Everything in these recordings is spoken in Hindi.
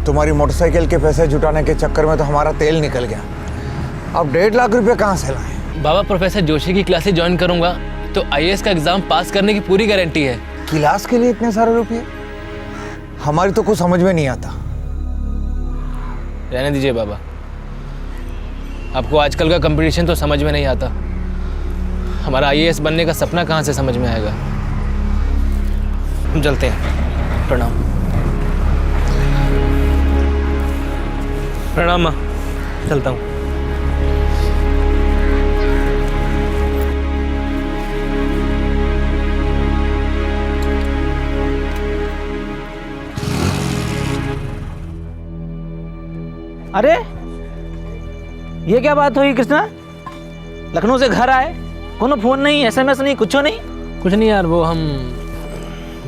तुम्हारी मोटरसाइकिल के पैसे जुटाने के चक्कर में तो हमारा तेल निकल गया। अब 1.5 लाख रुपए कहाँ से लाएं? बाबा प्रोफेसर जोशी की क्लासेस ज्वाइन करूंगा तो आईएएस का एग्जाम पास करने की पूरी गारंटी है। क्लास के लिए इतने सारे रुपये? हमारी तो कुछ समझ में नहीं आता। रहने दीजिए बाबा, आपको आजकल का कंपटीशन तो समझ में नहीं आता, हमारा आईएएस बनने का सपना कहाँ से समझ में आएगा। हम चलते हैं। प्रणाम। प्रणाम माँ, चलता हूँ। अरे ये क्या बात हुई कृष्णा? लखनऊ से घर आए, कोनो फोन नहीं, एसएमएस नहीं, कुछ नहीं? कुछ नहीं यार, वो हम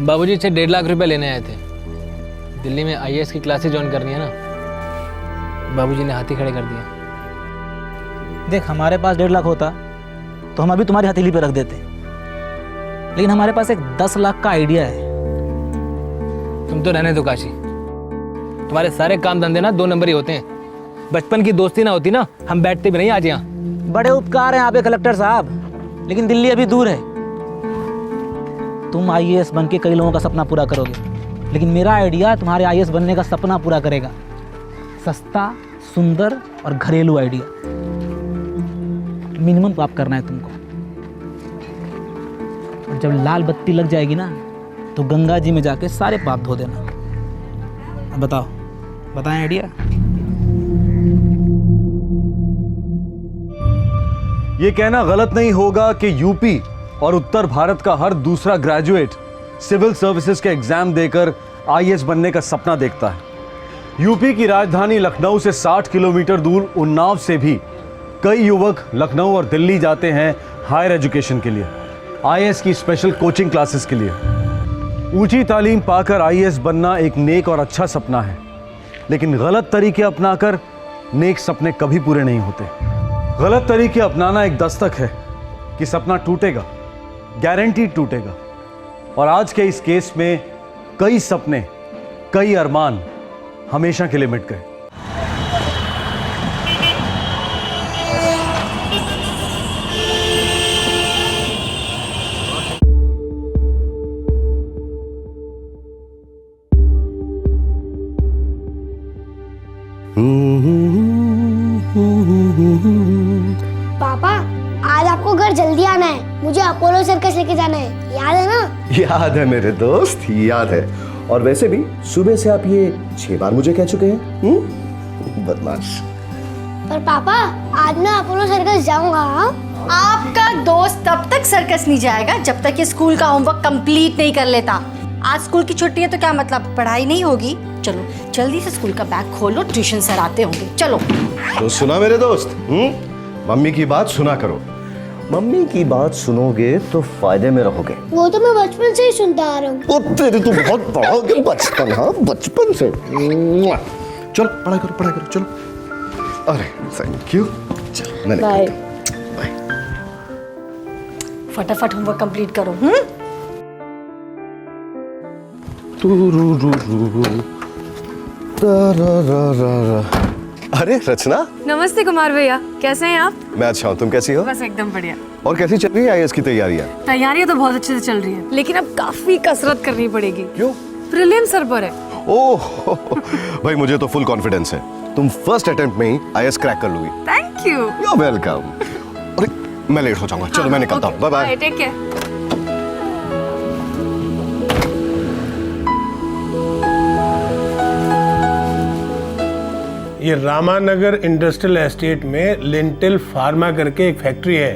बाबूजी से 1.5 लाख रुपए लेने आए थे। दिल्ली में आईएएस की क्लासेस ज्वाइन करनी है ना, बाबूजी ने हाथी खड़े कर दिया। देख, हमारे पास 1.5 लाख होता तो हम अभी तुम्हारी हथेली पे रख देते, लेकिन हमारे पास एक 10 लाख का आइडिया है। तुम तो रहने दो काशी, तुम्हारे सारे काम धंधे ना 2 नंबर ही होते हैं। बचपन की दोस्ती ना होती ना, हम बैठते भी नहीं आज यहाँ। बड़े उपकार हैं आपके कलेक्टर साहब, लेकिन दिल्ली अभी दूर है। तुम आईएएस बन के कई लोगों का सपना पूरा करोगे, लेकिन मेरा आइडिया तुम्हारे आईएएस बनने का सपना पूरा करेगा। सस्ता, सुंदर और घरेलू आइडिया। मिनिमम पाप करना है तुमको, और जब लाल बत्ती लग जाएगी ना तो गंगा जी में जाके सारे पाप धो देना। अब बताओ, बताएं आइडिया? ये कहना गलत नहीं होगा कि यूपी और उत्तर भारत का हर दूसरा ग्रेजुएट सिविल सर्विसेज के एग्जाम देकर आईएएस बनने का सपना देखता है। यूपी की राजधानी लखनऊ से 60 किलोमीटर दूर उन्नाव से भी कई युवक लखनऊ और दिल्ली जाते हैं हायर एजुकेशन के लिए, आईएएस की स्पेशल कोचिंग क्लासेस के लिए। ऊंची तालीम पाकर आईएएस बनना एक नेक और अच्छा सपना है, लेकिन गलत तरीके अपनाकर नेक सपने कभी पूरे नहीं होते। गलत तरीके अपनाना एक दस्तक है कि सपना टूटेगा, गारंटीड टूटेगा। और आज के इस केस में कई सपने, कई अरमान हमेशा के लिए मिट गए। पापा, आज आपको घर जल्दी आना है, मुझे अपोलो सर्कस लेके जाना है, याद है ना? याद है मेरे दोस्त, याद है। और वैसे भी सुबह से आप ये 6 बार मुझे कह चुके हैं। बदमाश। पर पापा, आज मैं अपोलो सर्कस जाऊंगा। आपका दोस्त तब तक सर्कस नहीं जाएगा जब तक ये स्कूल का होमवर्क कंप्लीट नहीं कर लेता। आज स्कूल की छुट्टी है तो क्या मतलब पढ़ाई नहीं होगी? चलो जल्दी से स्कूल का बैग खोलो, ट्यूशन सर आते होंगे। चलो। तो सुना मेरे दोस्त, मम्मी की बात सुना करो। मम्मी की बात सुनोगे तो फायदे में रहोगे। वो तो मैं बचपन से ही सुनता आ रहा हूँ। तेरे तो बहुत बड़ा हो गया बचपन। हाँ, बचपन से। चलो पढ़ाई करो, पढ़ाई करो, चलो। अरे थैंक यू। चलो मैंने बाय। बाय। फटाफट होमवर्क कंप्लीट करो। अरे रचना। नमस्ते कुमार भैया, कैसे हैं आप? मैं अच्छा हूँ, तुम कैसी हो? बस एकदम बढ़िया। और कैसी चल रही है आईएएस की तैयारियाँ? तैयारियां तो बहुत अच्छे से चल रही हैं, लेकिन अब काफी कसरत करनी पड़ेगी। क्यों? प्रीलिम सर पर है। ओह भाई, मुझे तो फुल कॉन्फिडेंस है, तुम फर्स्ट अटेम्प्ट में ही आईएएस क्रैक कर लोगी। Thank you. You are welcome. अरे मैं लेट हो जाऊंगा, चलो मैं निकलता हूँ। Bye bye. Take care. ये रामानगर इंडस्ट्रियल एस्टेट में लिंटल फार्मा करके एक फैक्ट्री है।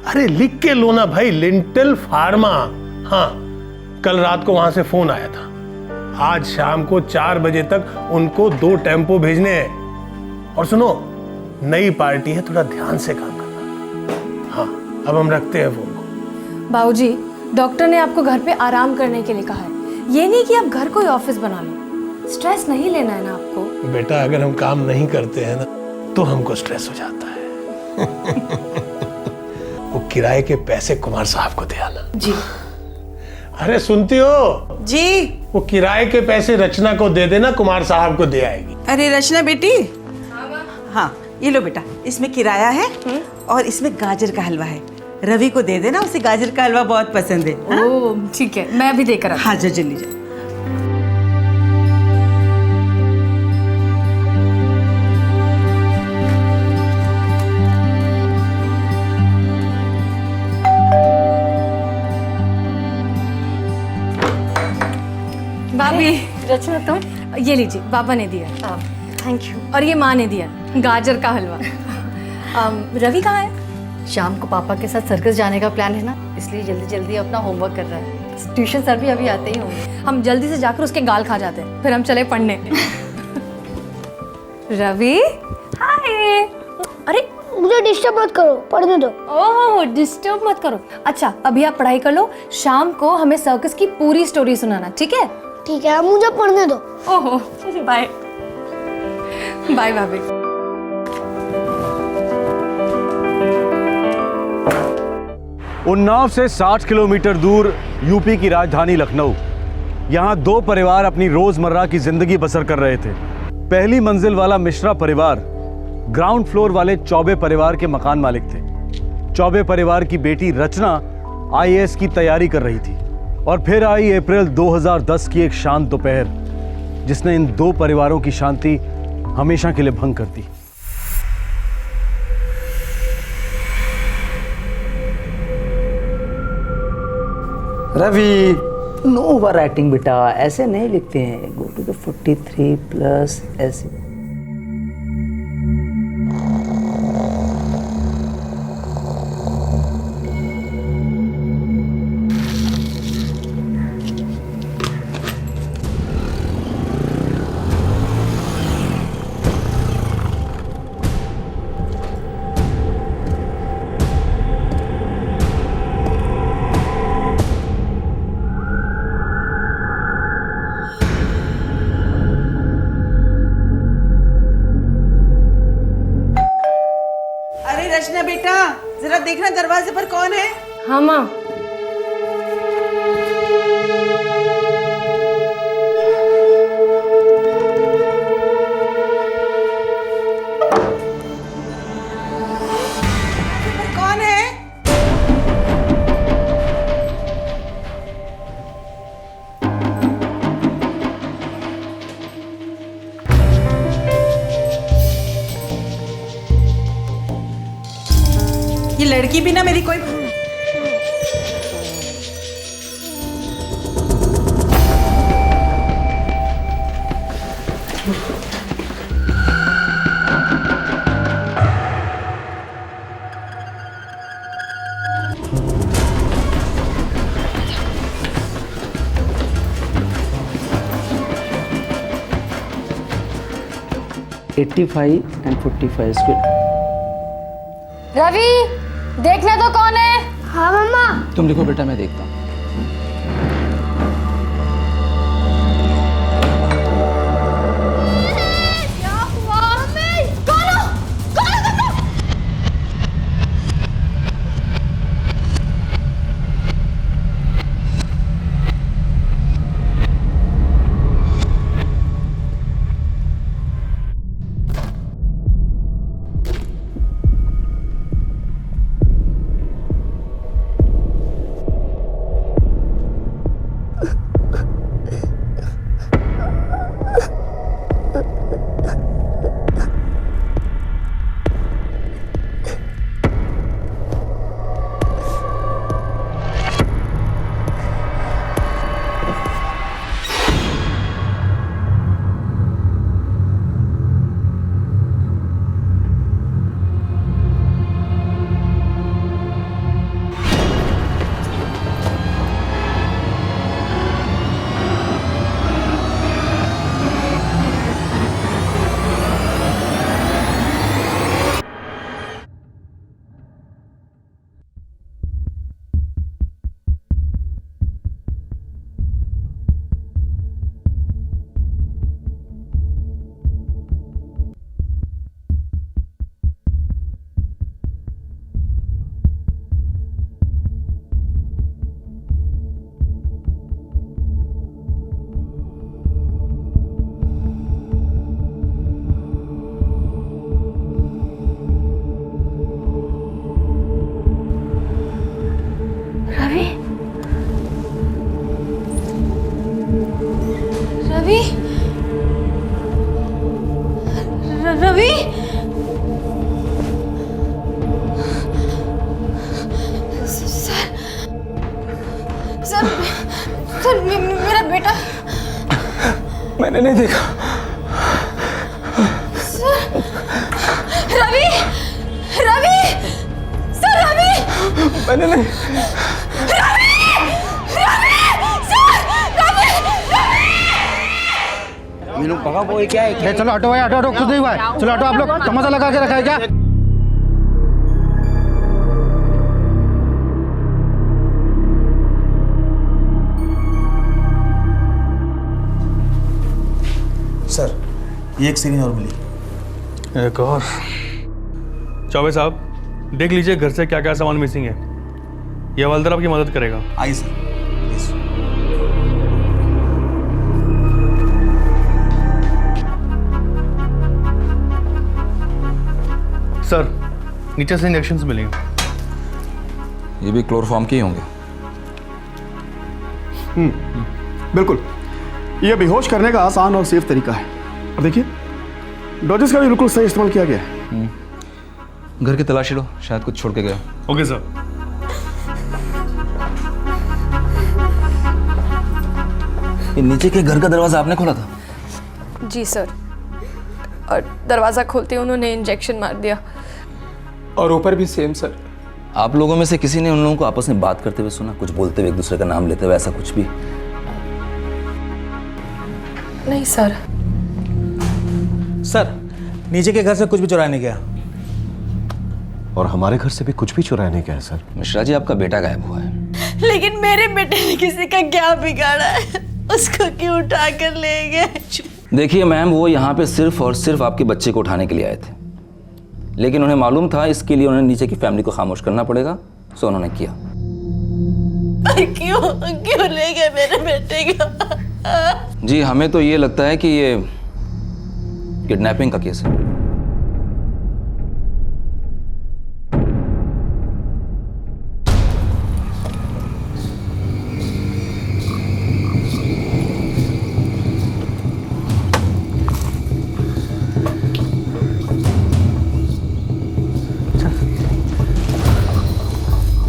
अरे लिख के लो ना भाई, लिंटल फार्मा। हाँ, कल रात को वहां से फोन आया था। आज शाम को 4 बजे तक उनको 2 टेम्पो भेजने हैं। और सुनो, नई पार्टी है, थोड़ा ध्यान से काम करना। हाँ, अब हम रखते हैं फोन को। बाबूजी, डॉक्टर ने आपको घर पे आराम करने के लिए कहा है, ये नहीं कि आप घर को ही ऑफिस बना लो। स्ट्रेस नहीं लेना है ना आपको। बेटा, अगर हम काम नहीं करते हैं ना तो हमको स्ट्रेस हो जाता है। वो किराए के पैसे कुमार साहब को दे आना। जी। अरे सुनती हो? जी। वो किराए के पैसे रचना को दे देना, कुमार साहब को दे आएगी। अरे रचना बेटी। हाँ ये लो बेटा, इसमें किराया है और इसमें गाजर का हलवा है। रवि को दे देना, उसे गाजर का हलवा बहुत पसंद है। ओह ठीक है, मैं अभी देकर आती हूँ। हाँ जो जल्दी जा। भाभी, रचना तुम ये लीजिए, पापा ने दिया। Thank you. और ये माँ ने दिया गाजर का हलवा। रवि कहाँ है? शाम को पापा के साथ सर्कस जाने का प्लान है ना, इसलिए जल्दी जल्दी अपना होमवर्क कर रहा है। ट्यूशन सर भी अभी आते ही होंगे। हम जल्दी से जाकर उसके गाल खा जाते हैं, फिर हम चले पढ़ने। रवि हाय। अरे मुझे डिस्टर्ब मत करो, पढ़ने दो। ओह डिस्टर्ब मत करो। अच्छा अभी आप पढ़ाई कर लो, शाम को हमें सर्कस की पूरी स्टोरी सुनाना, ठीक है? ठीक है, मुझे पढ़ने दो। ओहो बाय बाय भाभी। उन्नाव से 60 किलोमीटर दूर यूपी की राजधानी लखनऊ। यहाँ दो परिवार अपनी रोजमर्रा की जिंदगी बसर कर रहे थे। पहली मंजिल वाला मिश्रा परिवार ग्राउंड फ्लोर वाले चौबे परिवार के मकान मालिक थे। चौबे परिवार की बेटी रचना आईएएस की तैयारी कर रही थी। और फिर आई अप्रैल 2010 की एक शांत दोपहर, जिसने इन दो परिवारों की शांति हमेशा के लिए भंग कर दी। रवि, नो ओवर राइटिंग बेटा, ऐसे नहीं लिखते हैं। गो टू द 43 प्लस ऐसे। रचना बेटा जरा देखना दरवाजे पर कौन है। हाँ माँ। कौन है? ये लड़की भी ना मेरी कोई रवि देखने तो कौन है? हाँ मम्मा। तुम लिखो बेटा, मैं देखता हूँ। मैंने नहीं। चलो ऑटो भाई, ऑटो कुछ नहीं हुआ है। चलो ऑटो, आप लोग तमाशा लगा के रखा है क्या? सर, ये एक सीरीज और मिली। एक और। चौबे साहब, देख लीजिए घर से क्या क्या सामान मिसिंग है। ये हवलदार आपकी मदद करेगा। आइए सर, प्लीज। सर, नीचे से इंजेक्शंस मिलेंगे। ये भी क्लोरोफॉर्म के ही होंगे। बिल्कुल, ये बेहोश करने का आसान और सेफ तरीका है। अब देखिए, डोजेस का भी बिल्कुल सही इस्तेमाल किया गया है। घर की तलाशी लो, शायद कुछ छोड़ के गया। Okay sir. ये नीचे के घर का दरवाजा आपने खोला था? जी सर, और दरवाज़ा खोलते ही उन्होंने इंजेक्शन मार दिया। और ऊपर भी सेम सर। आप लोगों में से किसी ने उन लोगों को आपस में बात करते हुए सुना? कुछ बोलते हुए, एक दूसरे का नाम लेते हुए, ऐसा कुछ भी? नहीं सर। सर, नीचे के घर से कुछ भी चुराया नहीं गया। और हमारे घर से भी कुछ भी चुराया नहीं गया सर। मिश्रा जी, आपका बेटा गायब हुआ है। लेकिन मेरे बेटे ने किसी का क्या बिगाड़ा है? उसको क्यों उठा कर ले गए? देखिए मैम, वो यहाँ पे सिर्फ और सिर्फ आपके बच्चे को उठाने के लिए आए थे, लेकिन उन्हें मालूम था इसके लिए उन्हें नीचे की फैमिली को खामोश करना पड़ेगा, सो उन्होंने किया। क्यों क्यों ले गए मेरे बेटे को? जी, हमें तो ये लगता है कि ये किडनैपिंग का केस है।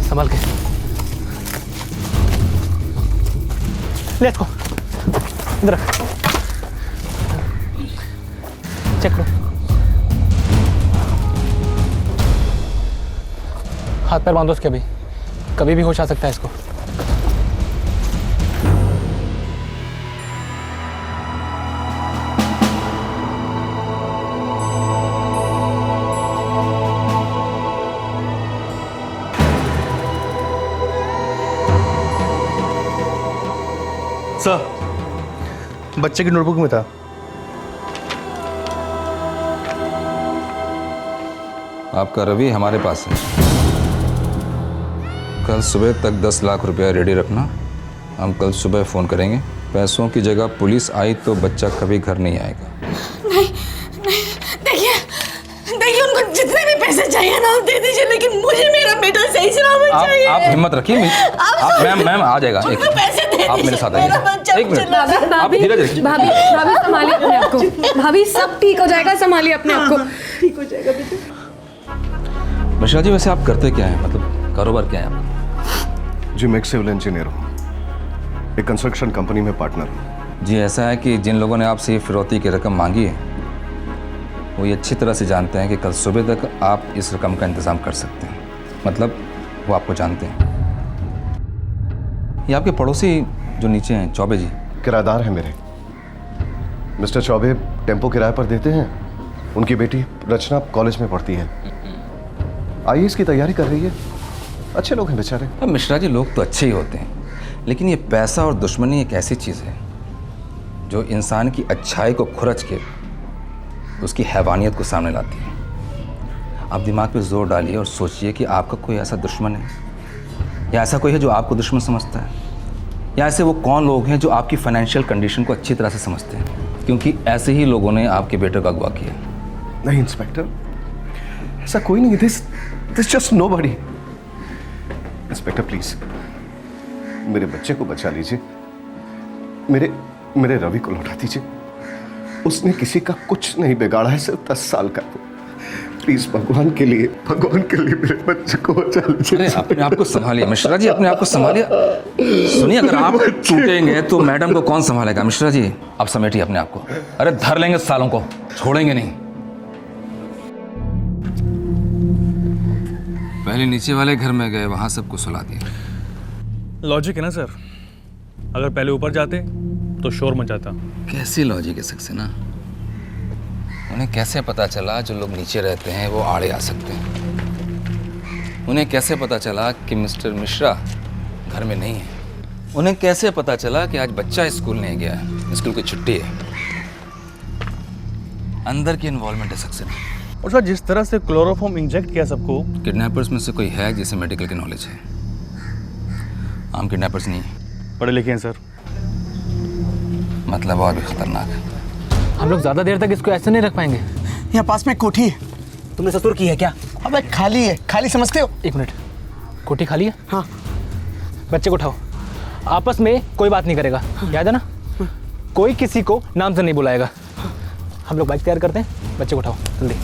संभाल के। Let's go. इधर रख। चेक लो। हाथ पैर बांधो उसके, कभी भी होश आ सकता है इसको। सर, बच्चे की नोटबुक में था। आपका रवि हमारे पास है। कल सुबह तक 10 लाख रुपया रेडी रखना। हम कल सुबह फ़ोन करेंगे। पैसों की जगह पुलिस आई तो बच्चा कभी घर नहीं आएगा। नहीं, देखिए देखिए, उनको जितने भी पैसे चाहिए ना दे दीजिए, लेकिन मुझे मेरा बेटा सही सलामत चाहिए। आप हिम्मत रखिए। आप मैम आ जाएगा। एक पैसे दे आप मेरे साथ आइए। एक मिनट, आप भाभी धीरज रखिए। भाभी भाभी संभालिए अपने आप को। भाभी सब ठीक हो जाएगा, संभालिए अपने आप को। ठीक हो जाएगा बेटा। मिश्रा जी, वैसे आप करते क्या है? मतलब कारोबार क्या है आपका? जी, मैं एक सिविल इंजीनियर हूँ, एक कंस्ट्रक्शन कंपनी में पार्टनर हूँ। जी, ऐसा है कि जिन लोगों ने आपसे ये फिरौती की रकम मांगी है, वो ये अच्छी तरह से जानते हैं कि कल सुबह तक आप इस रकम का इंतज़ाम कर सकते हैं। मतलब वो आपको जानते हैं। ये आपके पड़ोसी जो नीचे हैं, चौबे जी, किराएदार हैं मेरे। मिस्टर चौबे टेम्पो किराए पर देते हैं। उनकी बेटी रचना कॉलेज में पढ़ती है, आईएएस की तैयारी कर रही है। अच्छे लोग हैं बेचारे। अब मिश्रा जी, लोग तो अच्छे ही होते हैं, लेकिन ये पैसा और दुश्मनी एक ऐसी चीज़ है जो इंसान की अच्छाई को खुरच के उसकी हैवानियत को सामने लाती है। आप दिमाग पे जोर डालिए और सोचिए कि आपका कोई ऐसा दुश्मन है, या ऐसा कोई है जो आपको दुश्मन समझता है, या ऐसे वो कौन लोग हैं जो आपकी फाइनेंशियल कंडीशन को अच्छी तरह से समझते हैं, क्योंकि ऐसे ही लोगों ने आपके बेटे का अगवा किया। नहीं इंस्पेक्टर, ऐसा कोई नहीं। This just nobody. Inspector please मेरे बच्चे को बचा लीजिए। मेरे रवि को लौटा दीजिए। उसने किसी का कुछ नहीं बिगाड़ा है, सिर्फ 10 साल का। प्लीज भगवान के लिए मेरे बच्चे को बचा लीजिए। अरे अपने आप को संभालिए मिश्रा जी, अपने आप को संभालिए। सुनिए, अगर आप टूटेंगे तो मैडम को कौन संभालेगा? मिश्रा जी, आप समेटिए अपने आप को। अरे धर लेंगे सालों को, छोड़ेंगे नहीं। पहले नीचे वाले घर में गए, वहाँ सबको सुला दिया। लॉजिक है ना सर, अगर पहले ऊपर जाते तो शोर मचाता। कैसी लॉजिक है सक्सेना? उन्हें कैसे पता चला जो लोग नीचे रहते हैं वो आड़े आ सकते हैं? उन्हें कैसे पता चला कि मिस्टर मिश्रा घर में नहीं है? उन्हें कैसे पता चला कि आज बच्चा स्कूल नहीं गया है, स्कूल की छुट्टी है? अंदर की इन्वॉल्वमेंट है सक्सेना। और सर जिस तरह से क्लोरोफॉर्म इंजेक्ट किया सबको, किडनैपर्स में से कोई है जिसे मेडिकल की नॉलेज है? आम किडनैपर्स नहीं है। पढ़े लिखे हैं सर। मतलब और भी खतरनाक है। हम लोग ज़्यादा देर तक इसको ऐसे नहीं रख पाएंगे। यहाँ पास में कोठी है। तुमने ससुर की है क्या? अबे खाली है, खाली समझते हो? एक मिनट, कोठी खाली है? हाँ। बच्चे को उठाओ, आपस में कोई बात नहीं करेगा, याद है ना? कोई किसी को नाम से नहीं बुलाएगा। हम लोग बाइक तैयार करते हैं, बच्चे को उठाओ जल्दी।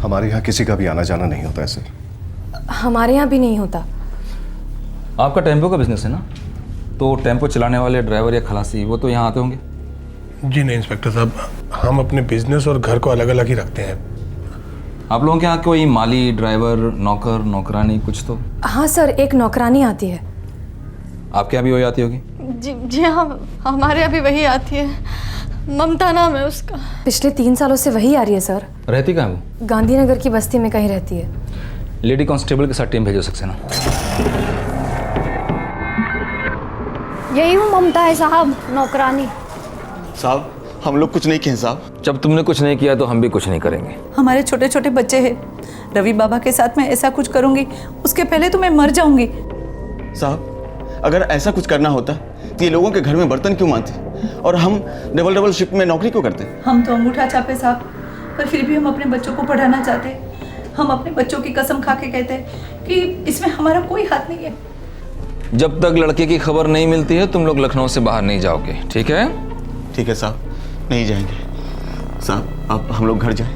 हमारे यहाँ किसी का भी आना जाना नहीं होता है सर। हमारे यहाँ भी नहीं होता। आपका टेम्पो का बिजनेस है ना, तो टेम्पो चलाने वाले ड्राइवर या खलासी वो तो यहाँ आते होंगे? जी नहीं इंस्पेक्टर साहब, हम अपने बिजनेस और घर को अलग अलग ही रखते हैं। आप लोगों के यहाँ कोई माली, ड्राइवर, नौकर, नौकरानी कुछ तो? हाँ सर, एक नौकरानी आती है। आपके यहाँ भी वही आती होगी? जी हाँ, हमारे यहाँ भी वही आती है। ममता नाम है उसका। पिछले 3 सालों से वही आ रही है सर। रहती कहाँ वो? गांधीनगर की बस्ती में कहीं रहती है। लेडी कांस्टेबल के साथ टीम भेजो सक्सेना। यही हूँ ममता है साहब, नौकरानी। साहब हम लोग कुछ नहीं किए साहब। जब तुमने कुछ नहीं किया तो हम भी कुछ नहीं करेंगे। हमारे छोटे छोटे बच्चे हैं, रवि बाबा के साथ मैं ऐसा कुछ करूंगी उसके पहले तो मैं मर जाऊंगी। साहब अगर ऐसा कुछ करना होता तो ये लोगों के घर में बर्तन क्यों मानते और हम डबल शिफ्ट में नौकरी क्यों करते? हम तो अंगूठा छापे साहब, पर फिर भी हम अपने बच्चों को पढ़ाना चाहते। हम अपने बच्चों की कसम खा के कहते हैं कि इसमें हमारा कोई हाथ नहीं है। जब तक लड़के की खबर नहीं मिलती है तुम लोग लखनऊ से बाहर नहीं जाओगे, ठीक है? ठीक है साहब, नहीं जाएंगे। साहब आप हम लोग घर जाएं।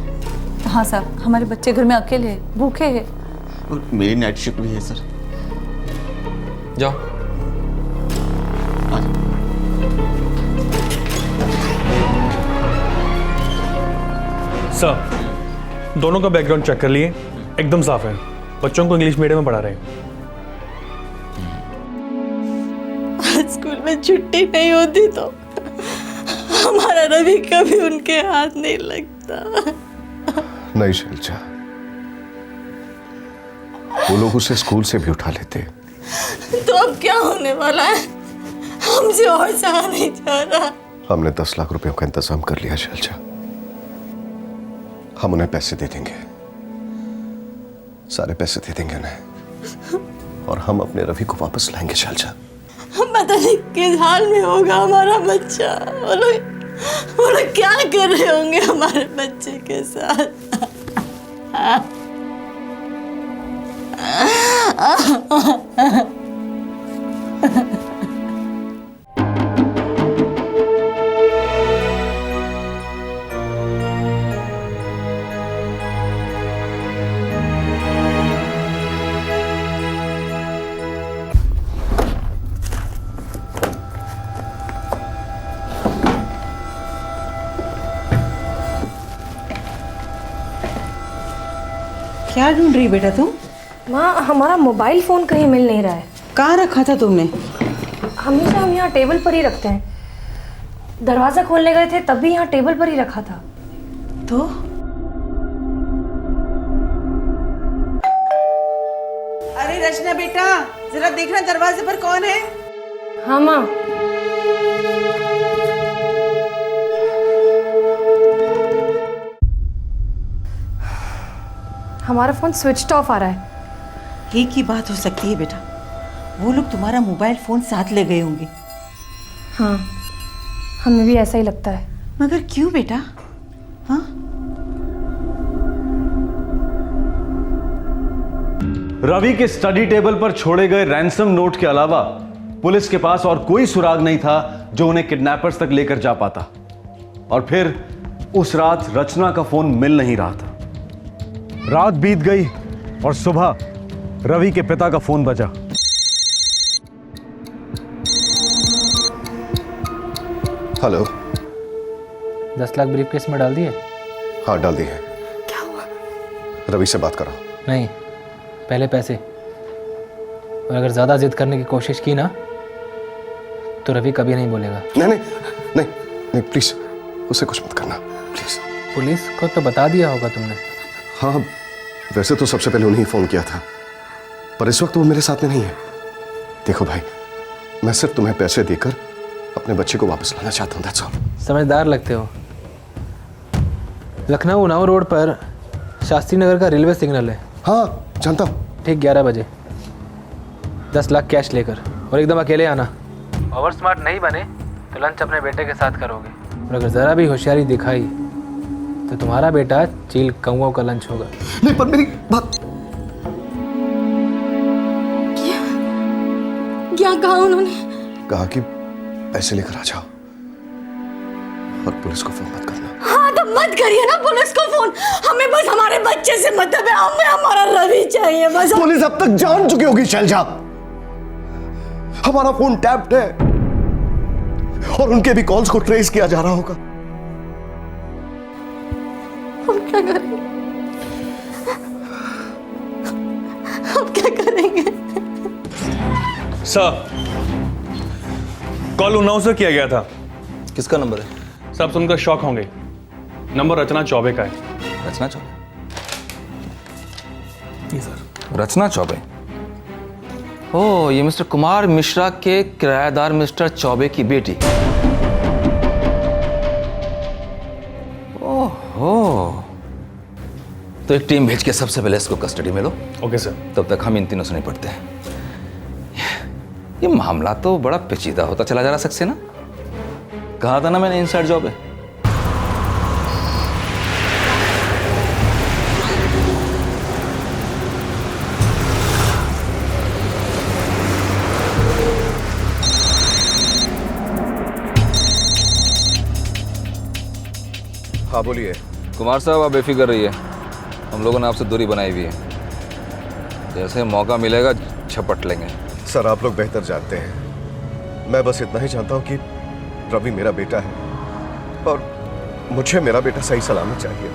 हाँ साहब, हमारे बच्चे घर में अकेले हैं, भूखे हैं। और मेरी नाइट शिफ्ट भी है सर। जाओ। सर दोनों का बैकग्राउंड चेक कर लिए, एकदम साफ है। बच्चों को इंग्लिश मीडियम में पढ़ा रहे हैं। स्कूल में छुट्टी नहीं होती तो हमारा रवि कभी उनके हाथ नहीं लगता। नहीं शैलजा, वो लोग उसे स्कूल से भी उठा लेते। तो अब क्या होने वाला है? हमसे और सहा नहीं जा रहा। हमने 10 लाख रुपयों का इंतजाम कर लिया शैलजा। हम उन्हें पैसे दे देंगे, सारे पैसे दे देंगे उन्हें, और हम अपने रवि को वापस लाएंगे शैलजा। पता नहीं किस हाल में होगा हमारा बच्चा। वो लोग क्या कर रहे होंगे हमारे बच्चे के साथ। क्या ढूंढ रही बेटा तुम? माँ, हमारा मोबाइल फ़ोन कहीं मिल नहीं रहा है। कहाँ रखा था तुमने? हमेशा हम यहाँ टेबल पर ही रखते हैं। दरवाज़ा खोलने गए थे तब भी यहाँ टेबल पर ही रखा था। तो अरे रचना बेटा, जरा देखना दरवाजे पर कौन है। हाँ माँ। हमारा फ़ोन स्विच ऑफ आ रहा है। एक ही बात हो सकती है बेटा, वो लोग तुम्हारा मोबाइल फोन साथ ले गए होंगे। हाँ, हमें भी ऐसा ही लगता है। मगर क्यों बेटा? हाँ, रवि के स्टडी टेबल पर छोड़े गए रैंसम नोट के अलावा पुलिस के पास और कोई सुराग नहीं था जो उन्हें किडनैपर्स तक लेकर जा पाता। और फिर उस रात रचना का फोन मिल नहीं रहा था। रात बीत गई और सुबह रवि के पिता का फोन बजा। हेलो। 10 लाख ब्रीफकेस में डाल दिए? हाँ डाल दी है। क्या हुआ? रवि से बात करो। नहीं, पहले पैसे। और अगर ज़्यादा जिद करने की कोशिश की ना तो रवि कभी नहीं बोलेगा। नहीं नहीं नहीं नहीं प्लीज, उसे कुछ मत करना प्लीज। पुलिस को तो बता दिया होगा तुमने। हाँ वैसे तो सबसे पहले उन्हें फ़ोन किया था, पर इस वक्त वो मेरे साथ में नहीं है। देखो भाई, मैं सिर्फ तुम्हें पैसे देकर अपने बच्चे को वापस लाना चाहता हूँ, दैट्स ऑल। समझदार लगते हो। लखनऊ उन्नाव रोड पर शास्त्री नगर का रेलवे सिग्नल है। हाँ जानता हूँ। ठीक 11 बजे 10 लाख कैश लेकर, और एकदम अकेले आना। ओवर स्मार्ट नहीं बने तो लंच अपने बेटे के साथ करोगे, और अगर ज़रा भी होशियारी दिखाई तो तुम्हारा बेटा चील कौओं का लंच होगा। नहीं पर मेरी बात। क्या कहा उन्होंने? कहा कि पैसे लेकर आ जाओ और पुलिस को फोन मत करना। हाँ तो मत करिए ना पुलिस को फोन, हमें बस हमारे बच्चे से मतलब है, हमें हमारा रवि चाहिए बस। पुलिस अब तक जान चुकी होगी शैलजा, हमारा फोन टैप्ड है और उनके भी कॉल्स को ट्रेस किया जा रहा होगा। हम क्या करेंगे? हम क्या करेंगे? सर, कॉल उन्नाव से किया गया था। किसका नंबर है? सब सुनकर शॉक होंगे। नंबर रचना चौबे का है। रचना चौबे? जी सर। रचना चौबे? ओह, ये मिस्टर कुमार मिश्रा के किराएदार मिस्टर चौबे की बेटी। ओहो, तो एक टीम भेज के सबसे पहले इसको कस्टडी में लो। Okay sir. तब तक हम इन तीनों से निपटते हैं। ये मामला तो बड़ा पेचीदा होता चला जा रहा सक्सेना। कहा था ना मैंने, इनसाइड जॉब है। हाँ बोलिए। कुमार साहब, आप बेफिक्र रहिए, हम लोगों ने आपसे दूरी बनाई हुई है। जैसे मौका मिलेगा झपट लेंगे। सर आप लोग बेहतर जानते हैं, मैं बस इतना ही जानता हूँ कि रवि मेरा बेटा है और मुझे मेरा बेटा सही सलामत चाहिए।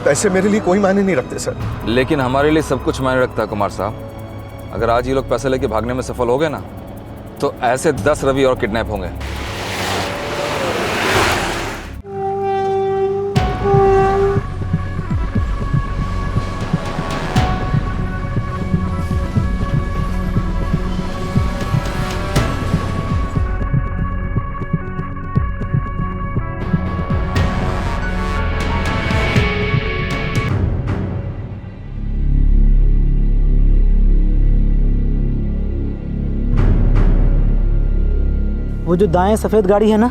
पैसे मेरे लिए कोई मायने नहीं रखते सर। लेकिन हमारे लिए सब कुछ मायने रखता है कुमार साहब। अगर आज ये लोग पैसे लेके भागने में सफल हो गए ना, तो ऐसे 10 रवि और किडनैप होंगे। वो जो दाएं सफ़ेद गाड़ी है ना,